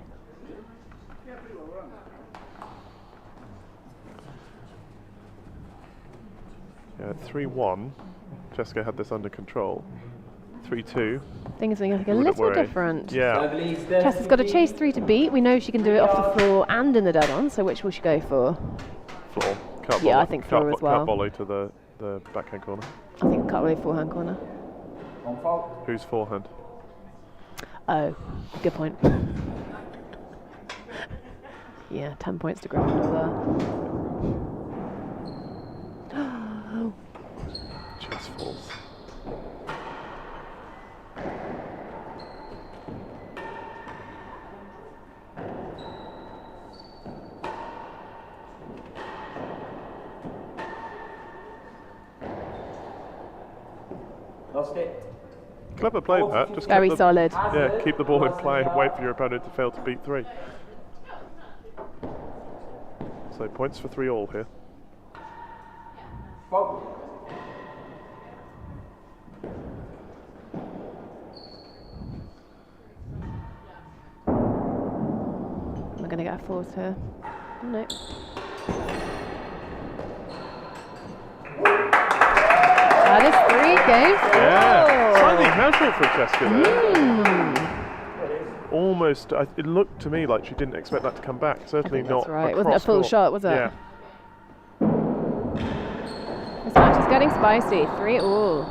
yeah, 3-1. Cesca had this under control. 3-2. Things are looking a Wouldn't little worry. different. Yeah. Tessa's got a chase 3 to beat. We know she can do it off the floor and in the dead on, so which will she go for? Floor. Cut Yeah, volley. I think floor as well. Cut volley to the backhand corner. I think cut volley forehand corner. Who's forehand? Oh, good point. Yeah, 10 points to Gryffindor there. Chess falls. Lost it. Clever play, that. Just Very keep solid. Yeah, keep the ball in play and wait for your opponent to fail to beat 3. So points for 3 all here. We're going to get a fourth here. No. That is 3 games. Yeah, slightly casual for Cesca there. Almost, it looked to me like she didn't expect that to come back. Certainly that's not. right. It wasn't a full court. shot, was it? Yeah. This match is getting spicy. 3 all.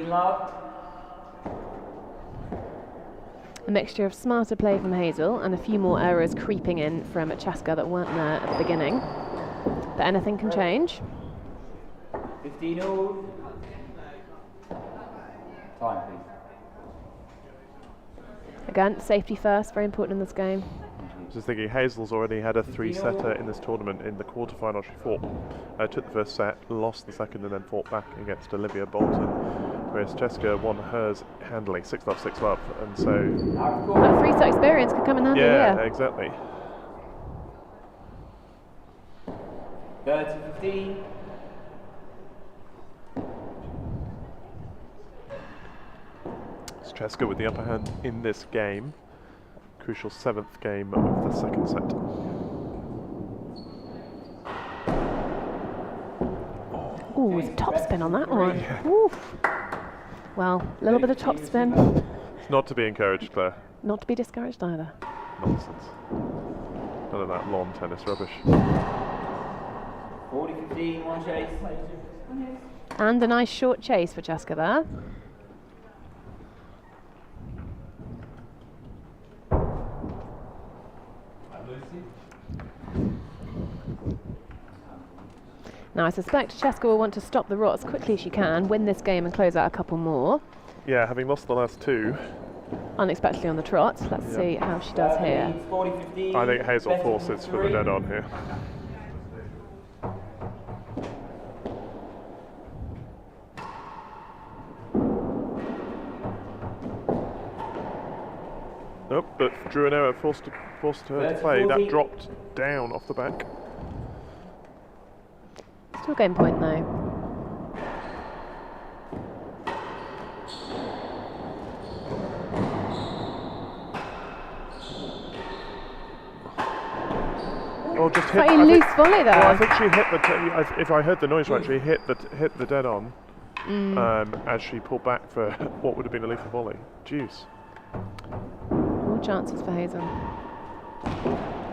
Love. A mixture of smarter play from Hazel and a few more errors creeping in from Cesca that weren't there at the beginning. But anything can change. 15 all. Time, please. Again, safety first, very important in this game. Just thinking, Hazel's already had a 3-setter in this tournament. In the quarterfinal, she fought, took the first set, lost the second, and then fought back against Olivia Bolton. Whereas Cesca won hers handily, 6-love, 6-love, and so that 3-set experience could come in handy yeah, here. exactly. 30-15. It's Cesca with the upper hand in this game. Crucial 7th game of the second set. Ooh, it's top spin on that one. Yeah. Oof. Well, a little bit of top spin. It's not to be encouraged, Claire. Not to be discouraged either. Nonsense. None of that lawn tennis rubbish. 40-15, one chase. And a nice short chase for Cesca there. Now I suspect Cesca will want to stop the rot as quickly as she can, win this game and close out a couple more. Yeah, having lost the last 2. Unexpectedly on the trot. Let's see how she does here. 40-15. I think Hazel forces for the dead on here. Nope, but drew an error, forced her to play. That dropped down off the back. Still game point though. Oh, just hit. Pretty loose volley there. Well, I think she hit the. If I heard the noise right, she hit the dead on as she pulled back for what would have been a lethal volley. Jeez. More chances for Hazel.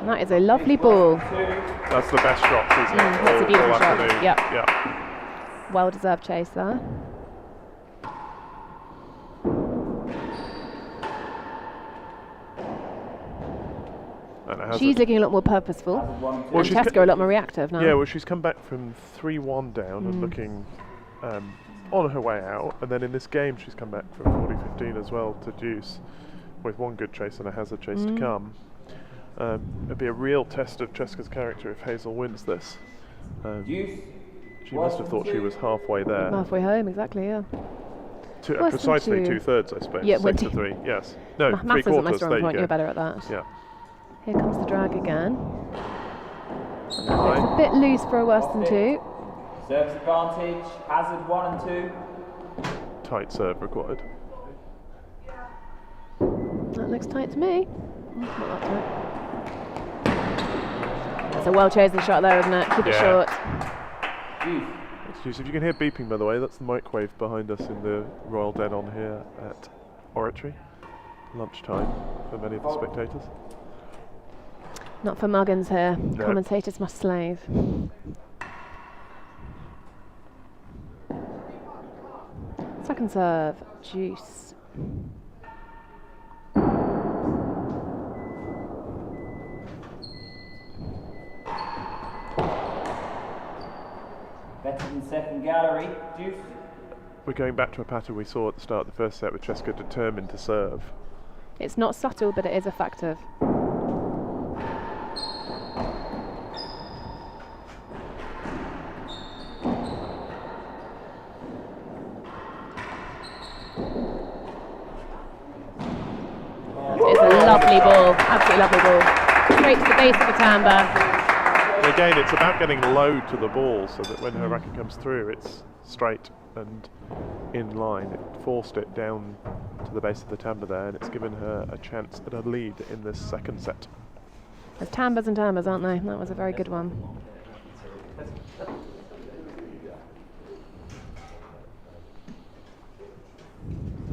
And that is a lovely ball. That's the best shot, isn't it? That's a beautiful shot. Afternoon. Yep. Yeah. Well deserved chase there. She's looking a lot more purposeful. Well, and Cesca a lot more reactive now. Yeah, well, she's come back from 3-1 down and looking on her way out. And then in this game, she's come back from 40-15 as well to deuce, with one good chase and a hazard chase to come. It'd be a real test of Cesca's character if Hazel wins this. She must have thought she was halfway there. Halfway home, exactly, yeah. Precisely 2/3, I suppose. Yeah, 6-3, yes. No, Maths isn't my 3/4, strong there you point, go. you're better at that. Yeah. Here comes the drag again. And that looks a bit loose for a worse than 2. Service advantage, hazard 1 and 2. Tight serve required. That looks tight to me. Not that tight. It's a well chosen shot there, isn't it? Keep it short. Excuse, if you can hear beeping, by the way, that's the microwave behind us in the Royal Den on here at Oratory. Lunchtime for many of the spectators. Not for muggins here. No. Commentators must slave. Second serve, Juice. Better than second gallery. Juice. We're going back to a pattern we saw at the start of the first set with Cesca determined to serve. It's not subtle, but it is effective. It's a lovely ball, absolutely lovely ball. Straight to the base of the timbre. Again, it's about getting low to the ball so that when her racket comes through, it's straight and in line. It forced it down to the base of the timbre there, and it's given her a chance at a lead in this second set. There's timbres and timbres, aren't they? That was a very good one.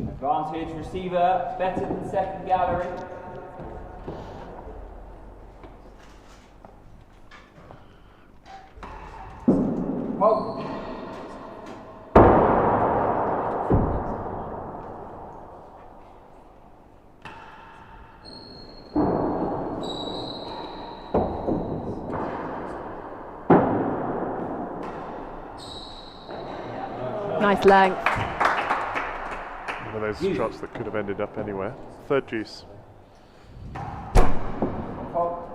Advantage receiver, better than second gallery. Poke. Nice length. One of those shots that could have ended up anywhere. Third Juice. Poke.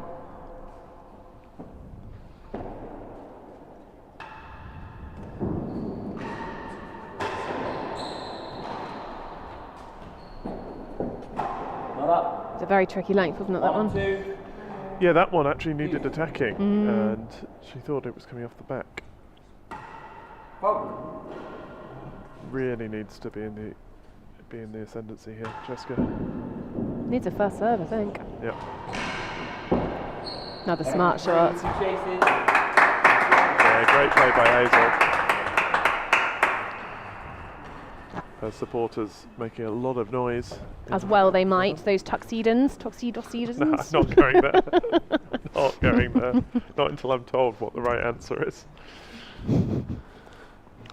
Not up. It's a very tricky length, wasn't it, that one? 1-2. Yeah, that one actually needed attacking, and she thought it was coming off the back. Poke. Really needs to be in the ascendancy here, Cesca. Needs a first serve, I think. Yeah. Another smart shot. Chases. Yeah, great play by Hazel. Her supporters making a lot of noise. As well they might, those tuxedons. No, I'm not going there. Not going there. Not until I'm told what the right answer is.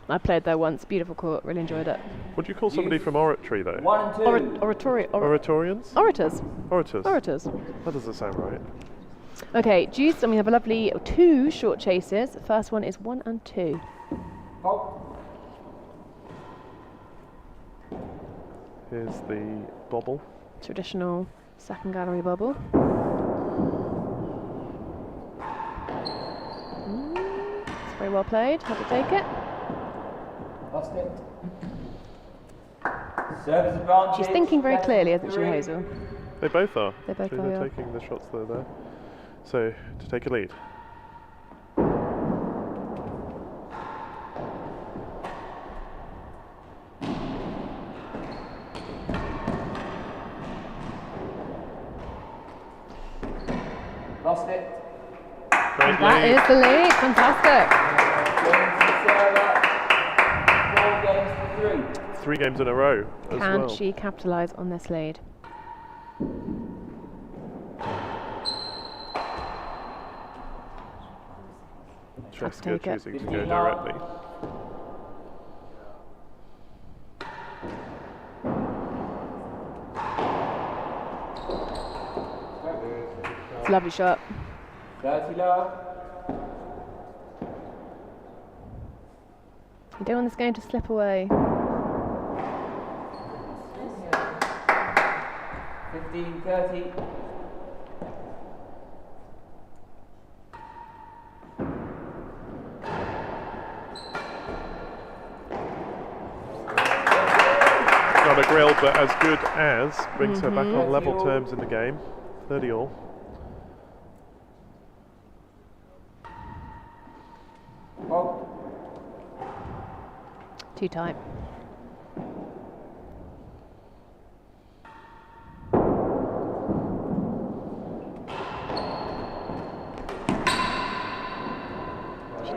I played there once, beautiful court, really enjoyed it. What do you call somebody from Oratory, though? 1 and 2. Oratory. Oratorians? Orators. Orators. Orators. That doesn't sound right. Okay, Juice, and we have a lovely 2 short chases. The first one is 1 and 2. Poke. Here's the bobble. Traditional second gallery bubble. It's very well played. Had to take it. Lost it. Service advantage. She's thinking very clearly, isn't she, Hazel? They both are. They both Actually, are, they're yeah. taking the shots that are there. So, to take a lead. Lost it. Great That lead. is the lead. Fantastic. Going to the server. 4 games to 3. 3 games in a row as Can well. she capitalise on this lead? Cesca take it. choosing to go directly. It's a lovely shot. 30 love. You don't want this game to slip away. 15-30. Not a grill, but as good as brings her back on level terms in the game. 30 all. Oh, Too tight.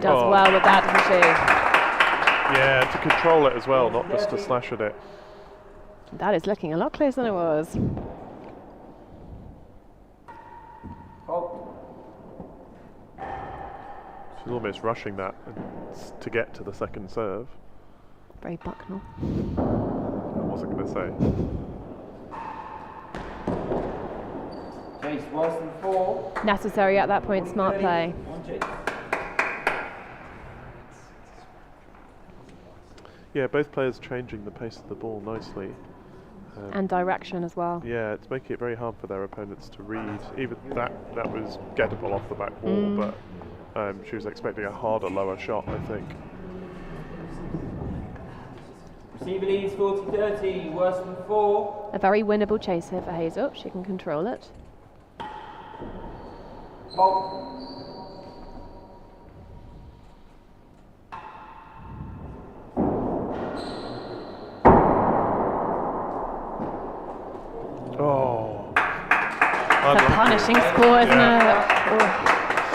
does well with that, doesn't she? Yeah, to control it as well, not just to slash at it. That is looking a lot closer than it was. She's almost rushing that to get to the second serve. Very Bucknell. I wasn't going to say. Chase worse than 4. Necessary at that point, smart play. Yeah, both players changing the pace of the ball nicely. And direction as well. Yeah, it's making it very hard for their opponents to read. Even that was gettable off the back wall, but she was expecting a harder, lower shot, I think. Receiver leads 40-30, worse than 4. A very winnable chase here for Hazel. She can control it. Fault. Oh. It's a punishing score, isn't it?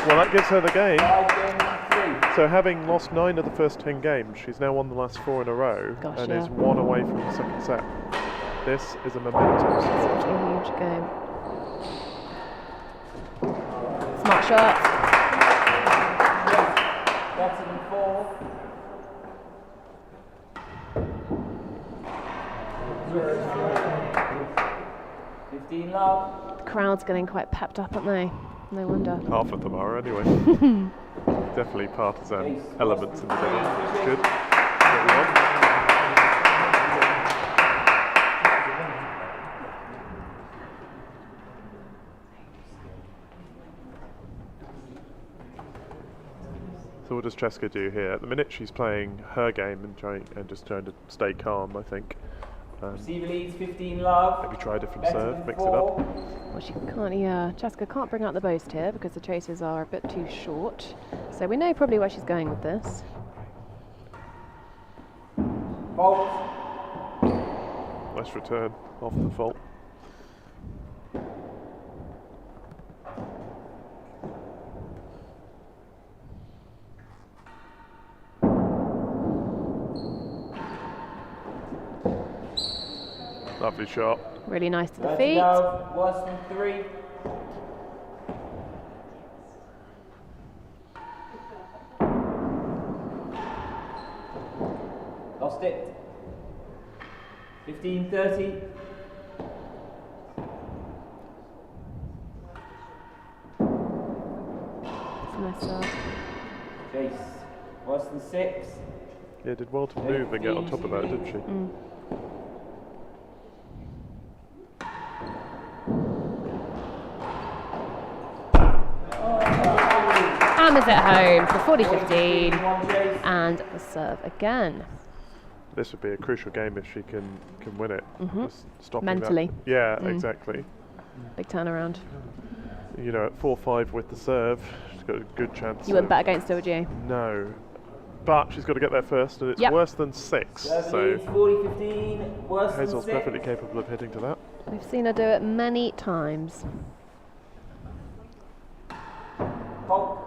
Well, that gives her the game. 5 games to 3. So having lost 9 of the first 10 games, she's now won the last 4 in a row and is 1 away from the second set. This is a momentum score. Such a huge game. Smart shot. Better than 4. 15 love. The crowd's getting quite pepped up, aren't they? No wonder. Half of them are anyway. Definitely partisan elements in the game. It's good. What we want. So what does Cesca do here? At the minute she's playing her game and just trying to stay calm, I think. Receiver leads 15 love. Maybe try a different Better serve, than mix it 4. up. Well, she can't, Cesca can't bring out the boast here because the chases are a bit too short. So we know probably where she's going with this. Fault. Nice return off the fault. Lovely shot. Really nice to the 30 feet. love, worse than 3. Lost it. 15-30. Nice serve. Chase. Worse than 6. Yeah, did well to move and get on top of that, didn't she? Hammers it home for 40-15. And the serve again. This would be a crucial game if she can win it. Just stopping Mentally. that. Yeah, exactly. Big turnaround. You know, at 4-5 with the serve, she's got a good chance. You wouldn't bet against her, would you? No. But she's got to get there first, and it's worse than 6. So 40-15, worse Hazel's than 6. perfectly capable of hitting to that. We've seen her do it many times. Fault.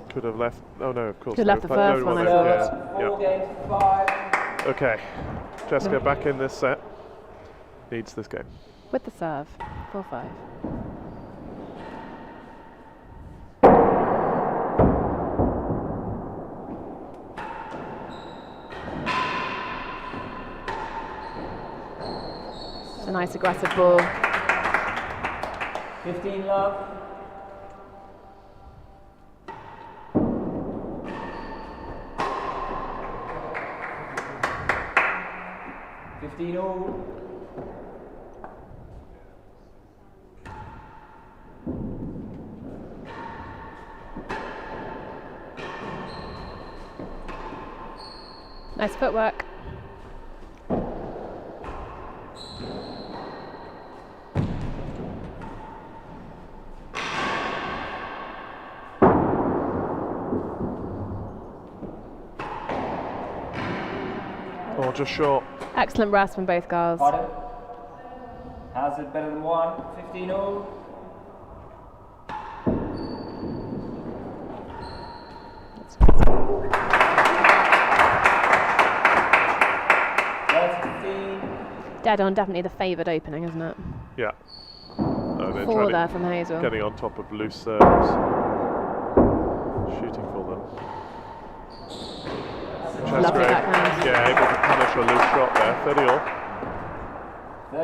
Could have left. Oh no, of course. Could have left the first one, I thought. 4 games to 5. Okay. Cesca back in this set. Needs this game. With the serve. 4-5. It's a nice aggressive ball. 15 love. all. Nice footwork. Oh, just short. Excellent rest from both girls. Pardon? Hazard better than 1. 15 all. Dead on, definitely the favoured opening, isn't it? Yeah. Oh, they're 4 there from Hazel. getting on top of loose serves. Shooting for them. Lovely backhand. Yeah, able to punish a loose shot there. 30 all.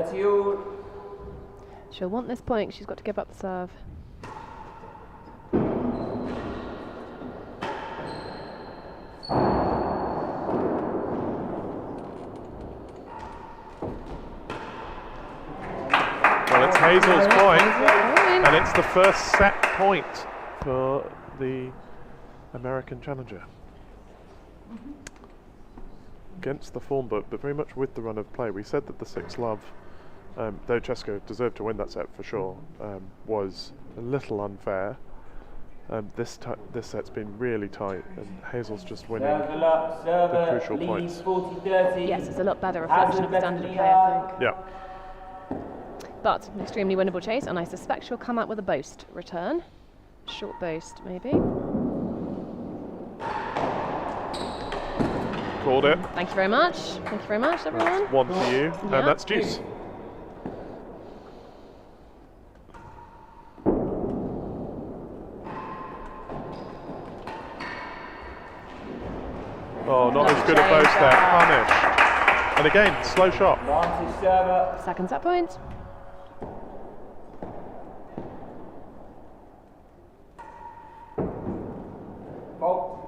30 all. She'll want this point, she's got to give up the serve. Well, it's Hazel's point, and it's the first set point for the American challenger. Against the form book, but very much with the run of play. We said that the 6-love, though Cesca deserved to win that set for sure, was a little unfair. This set's been really tight, and Hazel's just winning the crucial points. 40-30. Yes, it's a lot better reflection of the standard of play, I think. Yeah. But an extremely winnable chase, and I suspect she'll come out with a boast return. Short boast, maybe. Called it. Thank you very much. Thank you very much, everyone. That's 1 for you, Yeah. and that's deuce. Oh, not as good a boast there. Punished. And again, slow shot. Advantage server. Second set point. Fault.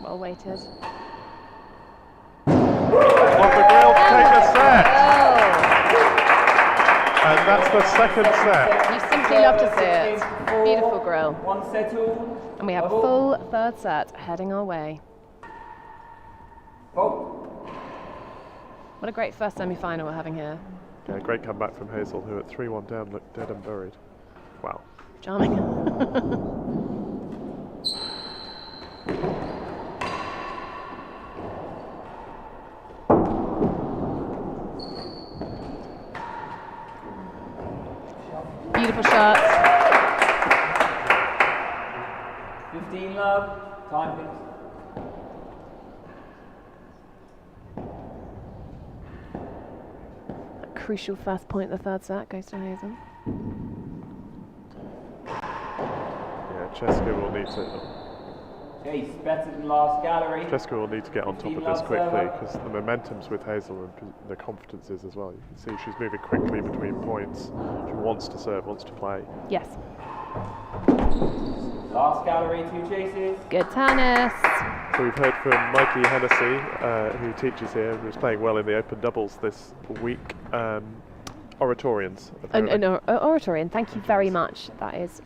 Well weighted. Off the grill to take the set. And that's the second set. You simply love to see it. Beautiful grill. 1 settled. And we have a full third set heading our way. Fault. What a great first semi-final we're having here. Yeah, great comeback from Hazel, who at 3-1 down looked dead and buried. Wow. Charming. Beautiful shots. 15 love. Time please. A crucial first point of the third set goes to Hazel. Yeah, Cesca will need to. Chase better than last gallery. Cesca will need to get on top of this quickly because the momentum's with Hazel and the confidence is as well. You can see she's moving quickly between points. She wants to serve, wants to play. Yes. Last gallery, 2 chases. Good tennis. So we've heard from Mikey Hennessy, who teaches here and was playing well in the open doubles this week. Oratorians. Oratory, and thank you very much. That is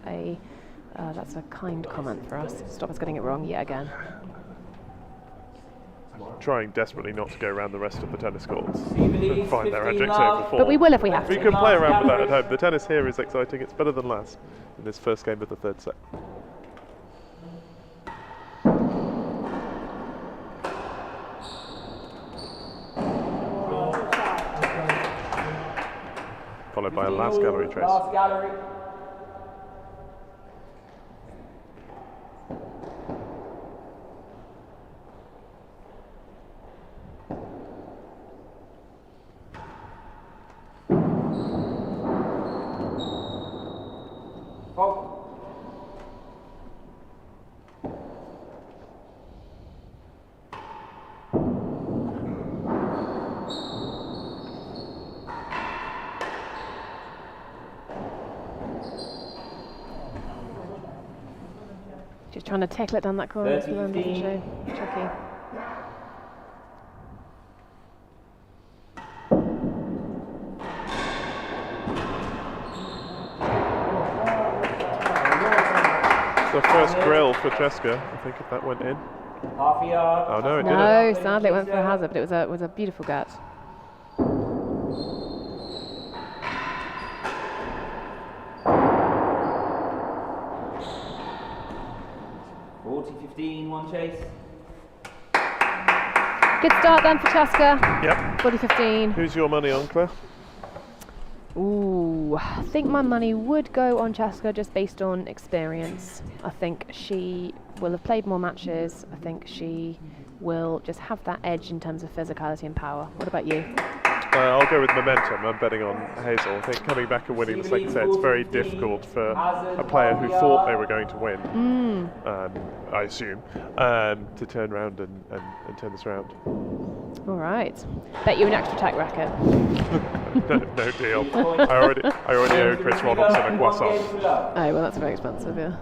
that's a kind comment for us. Stop us getting it wrong yet again. Trying desperately not to go around the rest of the tennis courts Believes and find their 15 adjects love. over form. But we will if we have We to. can play around with that at home. The tennis here is exciting. It's better than last in this first game of the third set. Followed by a last gallery trace. Last gallery. Fault. Just trying to tackle it down that corner. 30-15. Tricky. the first grill for Cesca, I think, if that went in. Half a yard. Oh no, it didn't. No, sadly it went for a hazard, but it was a beautiful get. 40-15, one chase. Good start then for Cesca. Yep. 40-15. Who's your money on, Claire? Ooh, I think my money would go on Cesca just based on experience. I think she will have played more matches. I think she will just have that edge in terms of physicality and power. What about you? I'll go with momentum. I'm betting on Hazel. I think coming back and winning the second set, it's very difficult for a player who thought they were going to win, I assume, to turn around and turn this around. All right. Bet you an extra tech racket. No deal. I already owe Chris Robertson a croissant. Oh, well, that's very expensive, yeah.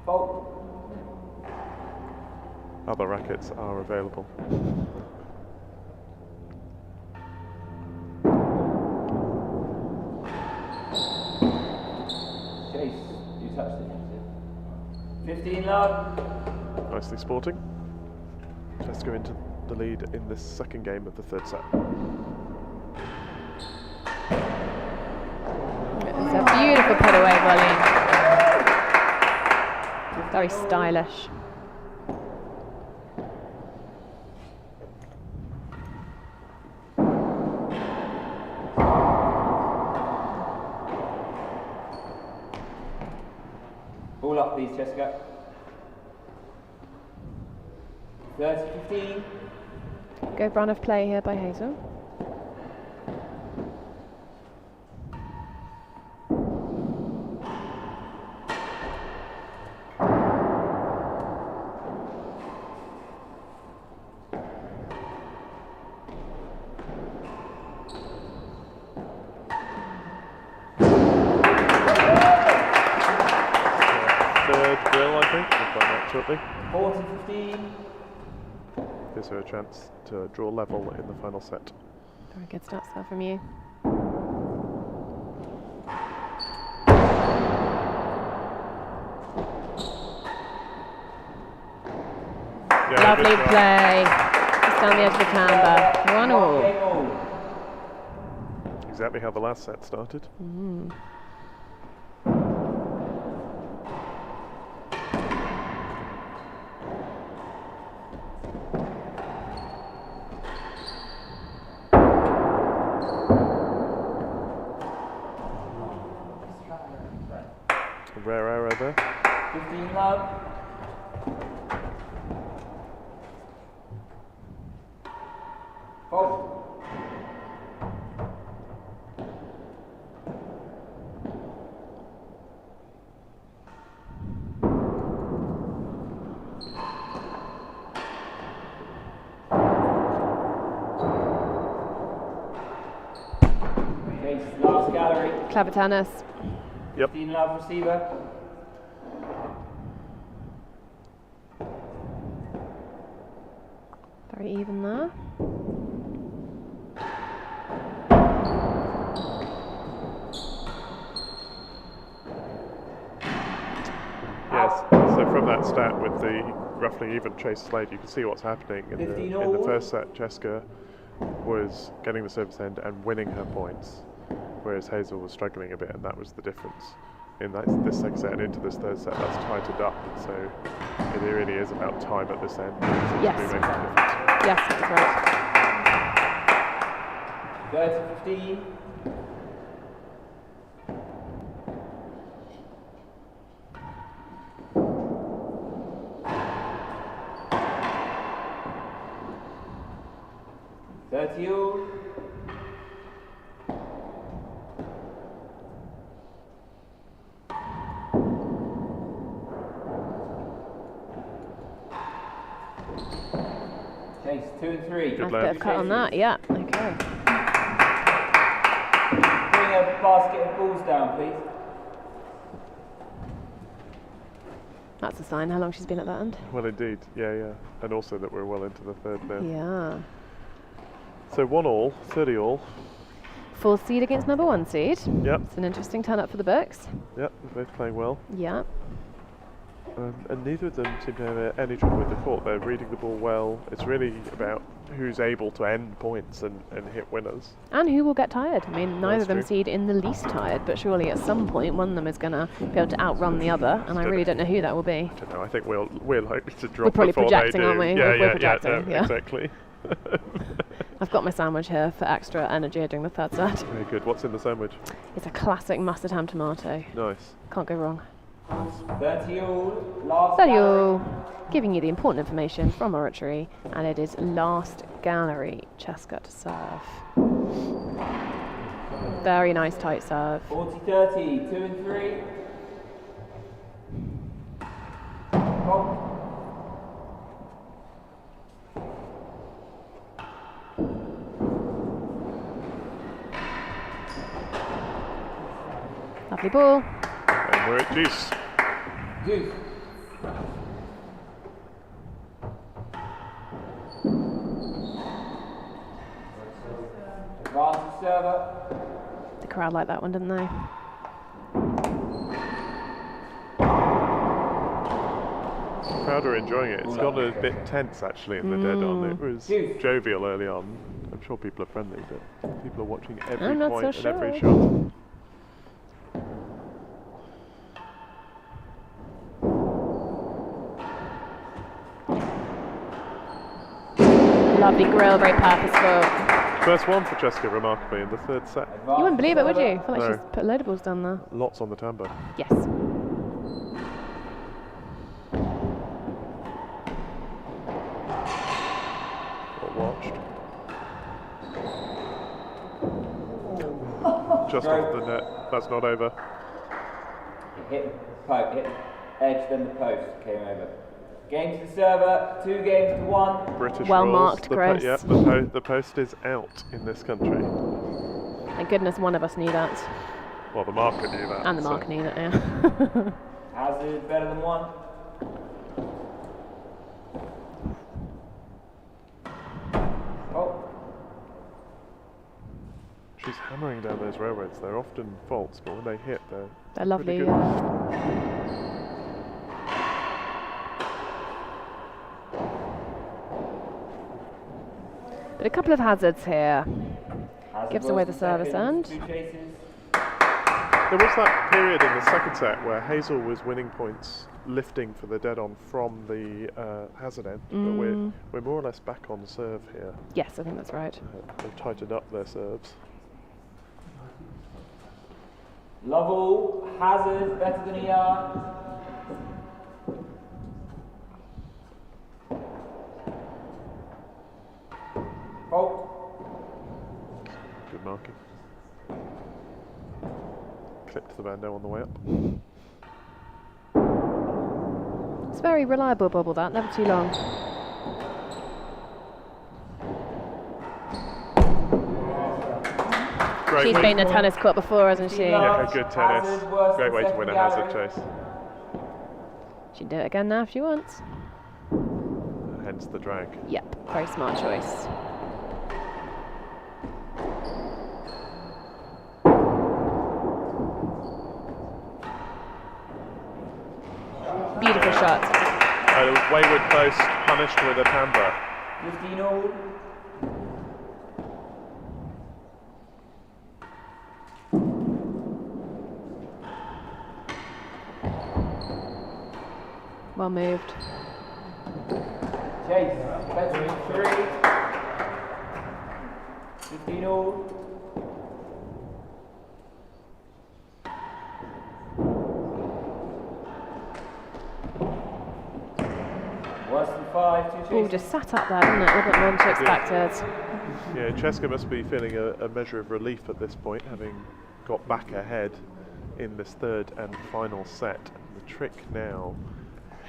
Fault. Other rackets are available. Chase, you touched it. 15 love. Nicely sporting. Let's go into the lead in this second game of the third set. It's a beautiful put away volley. Very stylish. Ball up, please, Cesca. 30-15. Good run of play here by Hazel. Third drill, I think. We'll find out shortly. 40-15. Gives her a chance to draw level in the final set. Very good stats there from you. Yeah, Lovely play. Just down the edge of the camber. 1-1. Exactly how the last set started. A rare error there. 15 love. Fault. Chase, last gallery. Clever tennis. Yep. 15 love receiver. Very even there. Yes, so from that stat with the roughly even chase slate, you can see what's happening. In the first set, Cesca was getting the service end and winning her points, whereas Hazel was struggling a bit, and that was the difference. In this second set and into this third set, that's tightened up, so it really is about time at this end. Yes. To make a difference. Yes, that's right. 30-15. All. Chase 2 and 3. Good Nice lad. bit of cut on that, yeah. Okay. Bring a basket of balls down, please. That's a sign how long she's been at that end. Well, indeed, yeah. And also that we're well into the third now. Yeah. So 1-1, 30 all. 4th seed against number 1 seed. Yep. It's an interesting turn up for the books. Yep, they're both playing well. Yeah. And neither of them seem to have any trouble with the court. They're reading the ball well. It's really about who's able to end points and hit winners. And who will get tired. I mean, neither That's of them true. seed in the least tired, but surely at some point one of them is going to be able to outrun the other, and I really don't know who that will be. I don't know. I think we're likely to drop We're probably before projecting, they do. aren't we? Yeah, We're projecting, yeah. exactly. I've got my sandwich here for extra energy during the 3rd set. Very good. What's in the sandwich? It's a classic mustard ham tomato. Nice. Can't go wrong. 30 all, last 30 gallery. all, giving you the important information from Oratory, and it is last gallery. Cesca to serve. Very nice tight serve. 40-30, 2 and 3. Fault. Lovely ball. And we're at deuce. Deuce. Advanced server. The crowd liked that one, didn't they? The crowd are enjoying it. It's got a bit tense actually in the dead on. It was jovial early on. I'm sure people are friendly, but people are watching every I'm not point so and every sure. shot. Lovely grill, very purposeful. First one for Cesca, remarkably, in the 3rd set. You wouldn't believe it, would you? I feel like No. she's put a load of balls down there. Lots on the tambo. Yes. Or watched. Just off the net. That's not over. Hit the post, hit the edge, then the post came over. Game to the server, 2 games to 1. British Well rules. marked, Chris. Yep, the post is out in this country. Thank goodness one of us knew that. Well, the marker knew that. And the so- marker knew that, yeah. Hazard better than 1. Oh, She's hammering down those railroads. They're often faults, but when they hit, they're They're lovely. pretty good. But a couple of hazards here. Hazard Gives away the Wilson service second, end. 2 chases. There was that period in the 2nd set where Hazel was winning points, lifting for the dead on from the hazard end, but we're more or less back on serve here. Yes, I think that's right. They've tightened up their serves. Lovell, Hazard better than a yard. Fault. Good marking. Clipped the bando on the way up. It's very reliable bobble, that, never too long. Great She's way- been in a tennis court before, hasn't she? Yeah, good tennis. Hazard worse Great than way to second win a gallery. hazard chase. She can do it again now if she wants. Hence the drag. Yep, very smart choice. Beautiful shot. A wayward post punished with a tambo. 15 all. Well moved. Chase, better than 3. 15 all. Worse than 5, 2 chases. Ball just sat up there, didn't it? A little bit more than she expected. Yeah, Cesca must be feeling a measure of relief at this point, having got back ahead in this 3rd and final set. The trick now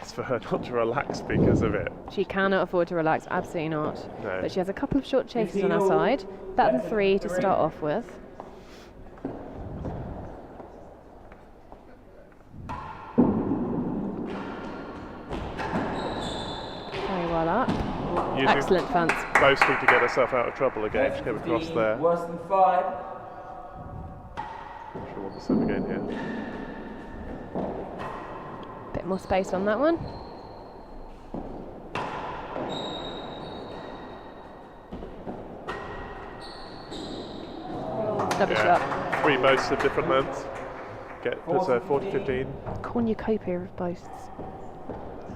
is for her not to relax because of it. She cannot afford to relax, absolutely not. No. But she has a couple of short chases on her side. Better than 3 to start off with. Very well up. Using Excellent fence. mostly to get herself out of trouble again. She came across 15, there. Worse than 5. Not sure what the serve again here. Bit more space on that one. Lovely shot. 3 boasts of different lengths. Get this 40-15. Cornucopia of boasts.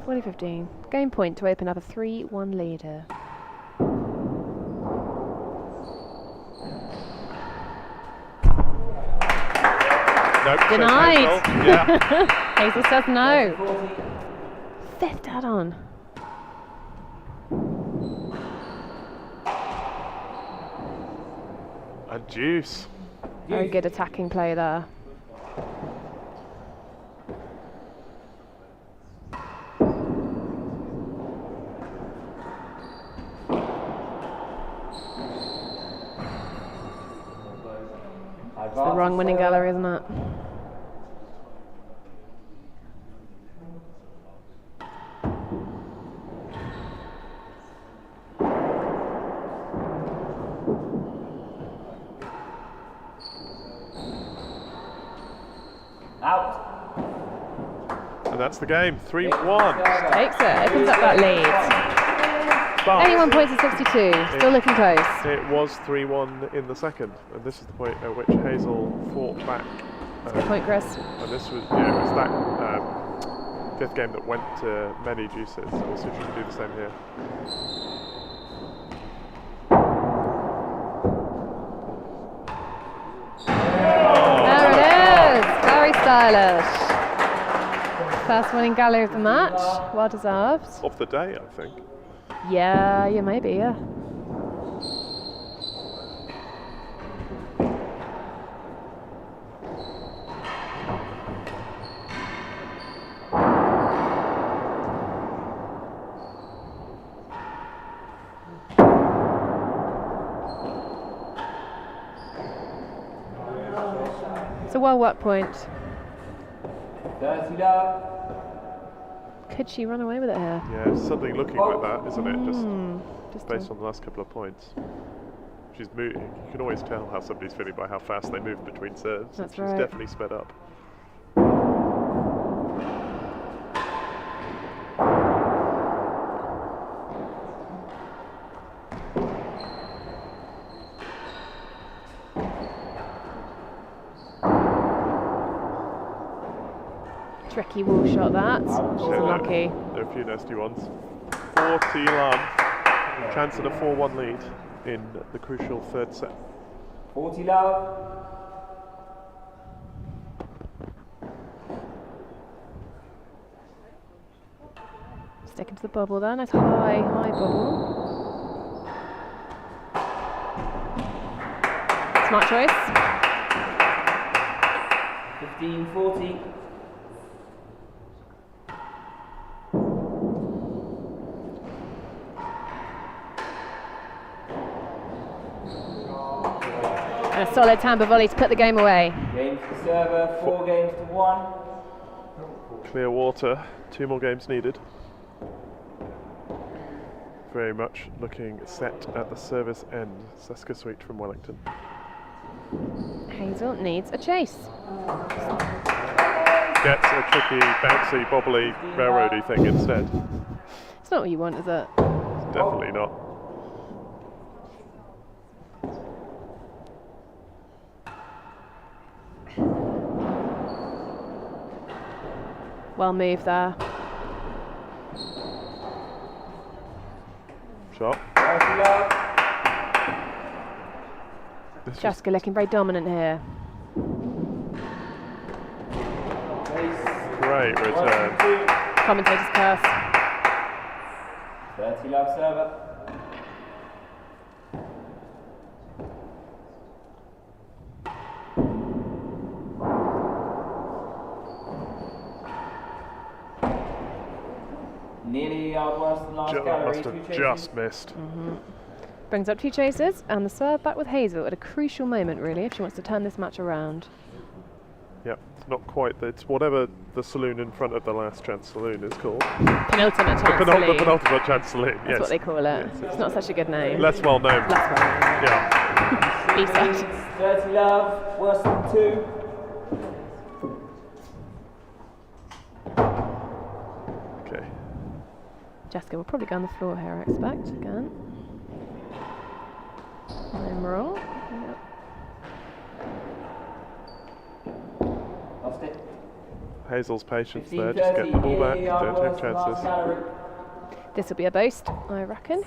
40-15. Game point to open up a 3-1 lead here. Nope, Denied. says Hazel. Yeah. Hazel says no. 5th add-on. And deuce. Very good attacking play there. It's the wrong winning gallery, isn't it? Out. And that's the game. 3-1. Takes it, opens up that lead. But 81 points to 62, still looking close. it was 3-1 in the second, and this is the point at which Hazel fought back. Good point, Chris. And this was, yeah, it was that 5th game that went to many deuces, so we'll see if she can do the same here. There it is, very stylish. First winning gallery of the match, well deserved. Of the day, I think. Yeah, maybe, yeah. It's a well-worked point. 30 love. Could she run away with it here? Yeah, it's suddenly looking like that, isn't it? Just Based on the last couple of points. She's moving. You can always tell how somebody's feeling by how fast they move between serves. That's She's right. definitely sped up. Tricky wall shot that. She's unlucky. There are a few nasty ones. 40 love. Chance at a 4-1 lead in the crucial 3rd set. 40 love. Sticking to the bubble there. Nice high bubble. Smart choice. 15-40. And a solid Tampa volley to put the game away. Games to server, 4 games to 1. Clear water. 2 more games needed. Very much looking set at the service end. Cesca Sweet from Wellington. Hazel needs a chase. Gets a tricky, bouncy, bobbly, railroady thing instead. It's not what you want, is it? Definitely not. Well moved there. Shot. 30 love. This is Cesca looking very dominant here. great return. Commentator's curse. 30 love server. Nearly a yard worse than last gallery. Must have just missed. Brings up 2 chases and the serve back with Hazel at a crucial moment, really, if she wants to turn this match around. Yep, it's not quite. It's whatever the saloon in front of the last chance saloon is called. Penultimate chance The saloon. penultimate chance saloon. That's Yes. what they call it. Yes, It's not such a good name. Less well known. Less well. Yeah. B-side. 30 love, worse than 2. Cesca will probably go on the floor here, I expect, again. I'm wrong. Yep. Lost it. Hazel's patience there, just get the ball back, don't take chances. This will be a boast, I reckon.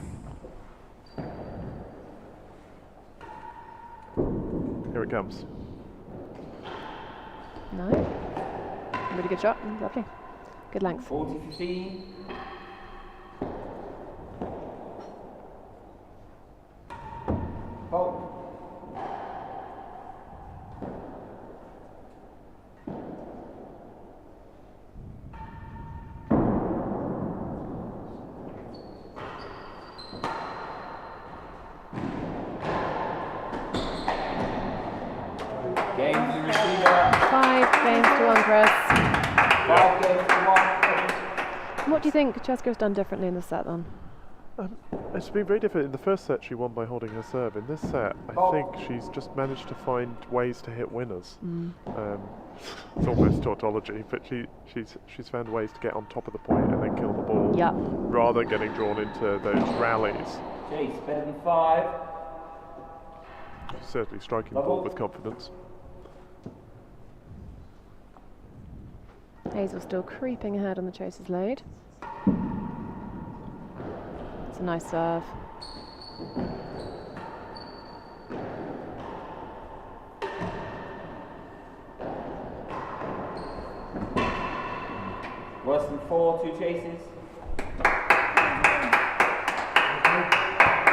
Here it comes. No. Really good shot. Lovely. Good length. 40-15. Fault. Game to receiver. 5 games to 1, Chris. 5 games to 1. What do you think Cesca has done differently in the set then? It's been very different. In the first set she won by holding her serve. In this set I think she's just managed to find ways to hit winners. It's almost tautology, but she's found ways to get on top of the point and then kill the ball, rather than getting drawn into those rallies. Chase, better than 5. She's certainly striking the ball with confidence. Hazel still creeping ahead on the chaser's lead. It's a nice serve. Worse than 4, 2 chases.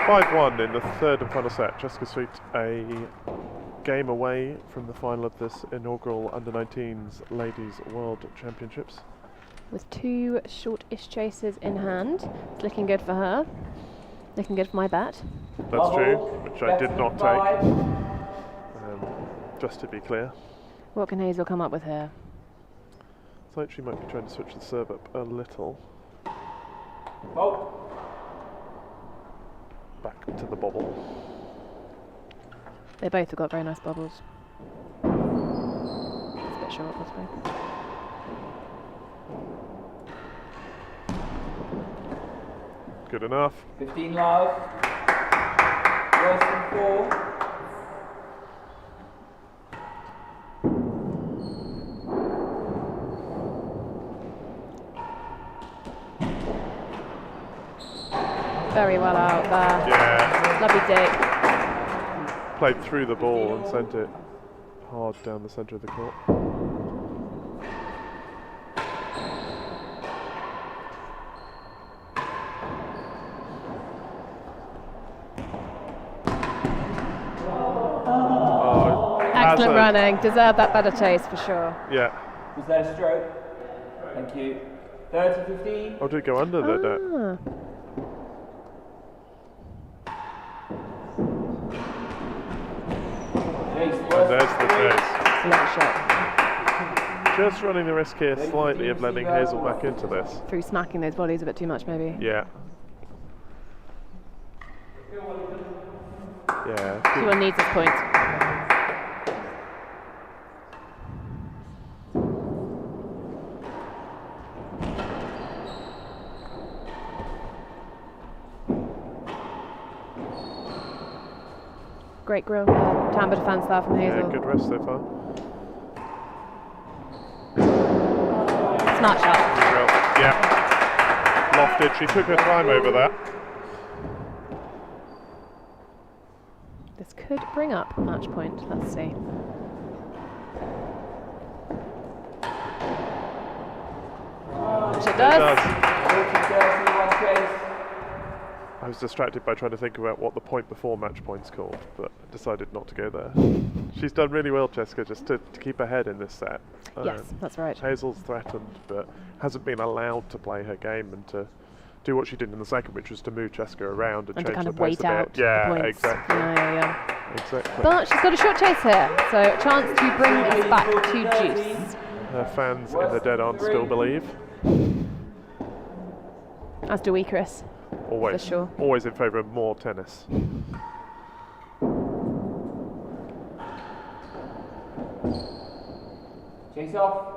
5-1 in the third and final set. Cesca Sweet a game away from the final of this inaugural Under-19s Ladies World Championships. With 2 short-ish chases in hand. It's looking good for her. Looking good for my bet. That's true, which I did not take. Just to be clear. What can Hazel come up with here? It's like she might be trying to switch the serve up a little. Fault. Back to the bobble. They both have got very nice bubbles. It's a bit short, possibly. Good enough. 15 love. Worse than 4. Very well out there. Yeah. Lovely dig. Played through the ball and sent it hard down the centre of the court. Excellent running. Deserved that better chase for sure. Yeah. Was that a stroke? Thank you. 30-15. Oh, did it go under the net? And there's the chase. Lovely shot. Just running the risk here slightly of letting Hazel back into this. Through smacking those volleys a bit too much, maybe. Yeah. Yeah. She will need this point. Great grill, timbre defence there from Hazel. Yeah, good rest so far. Smart shot. Grill. Yeah. Lofted. She took her time over that. This could bring up match point. Let's see. Which it does. I was distracted by trying to think about what the point before match point's called, but decided not to go there. She's done really well, Cesca, just to keep ahead in this set. Yes, that's right. Hazel's threatened, but hasn't been allowed to play her game and to do what she did in the second, which was to move Cesca around and And change to kind the of pace wait a out bit. the Yeah, points. exactly. Yeah. Exactly. But she's got a short chase here, so a chance to bring us back to juice. Her fans in the dead on still believe. As do we, Chris. Always. For sure. Always in favour of more tennis. Chase off.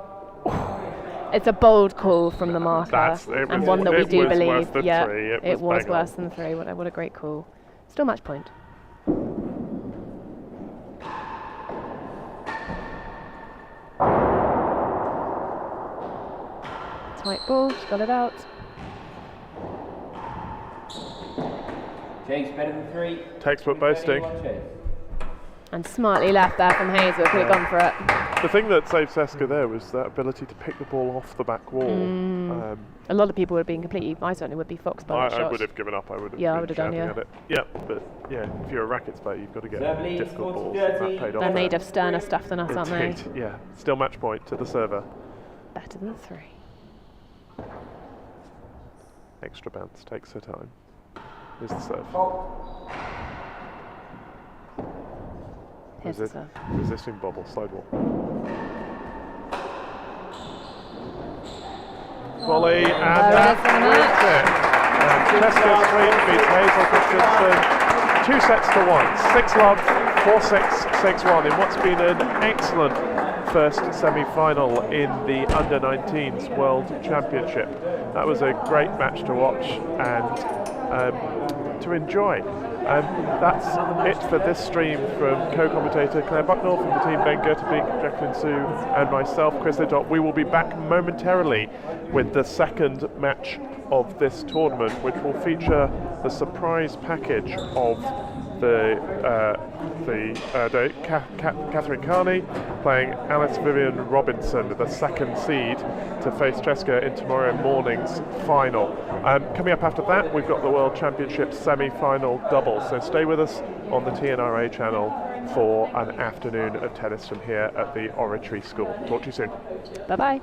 It's a bold call from the marker, and one that we do believe. Yeah, it was worse than 3. What a great call. Still match point. Tight ball, she's got it out. Chase better than 3. Textbook boasting. And smartly left there from Hazel, could have gone for it. The thing that saved Cesca there was that ability to pick the ball off the back wall. A lot of people would have been completely, I certainly would be foxed by that shot. I would have given up, I would have I would have done, at it. Yeah, but yeah, if you're a rackets player, you've got to get difficult balls. That paid off. They're made of sterner stuff than us, aren't they? Yeah, still match point to the server. Better than 3. Extra bounce, takes her time. Here's the serve. Here's the serve. Resisting bobble, slow ball. Volley, and that wins it. Cesca Sweet beats Hazel Christensen 2 sets to 1. 6-love, 4-6, 6-1 in what's been an excellent first semi-final in the Under-19s World Championship. That was a great match to watch and to enjoy. That's it for this stream from co-commentator Claire Bucknell, from the team Ben Gertebeek, Jacqueline Sue and myself, Chris Liddell. We will be back momentarily with the second match of this tournament, which will feature the surprise package of Catherine Carney playing Alice Vivian Robinson, the second seed, to face Cesca in tomorrow morning's final. Coming up after that, we've got the World Championship semi-final double, so stay with us on the T&RA channel for an afternoon of tennis from here at the Oratory School. Talk to you soon. Bye-bye.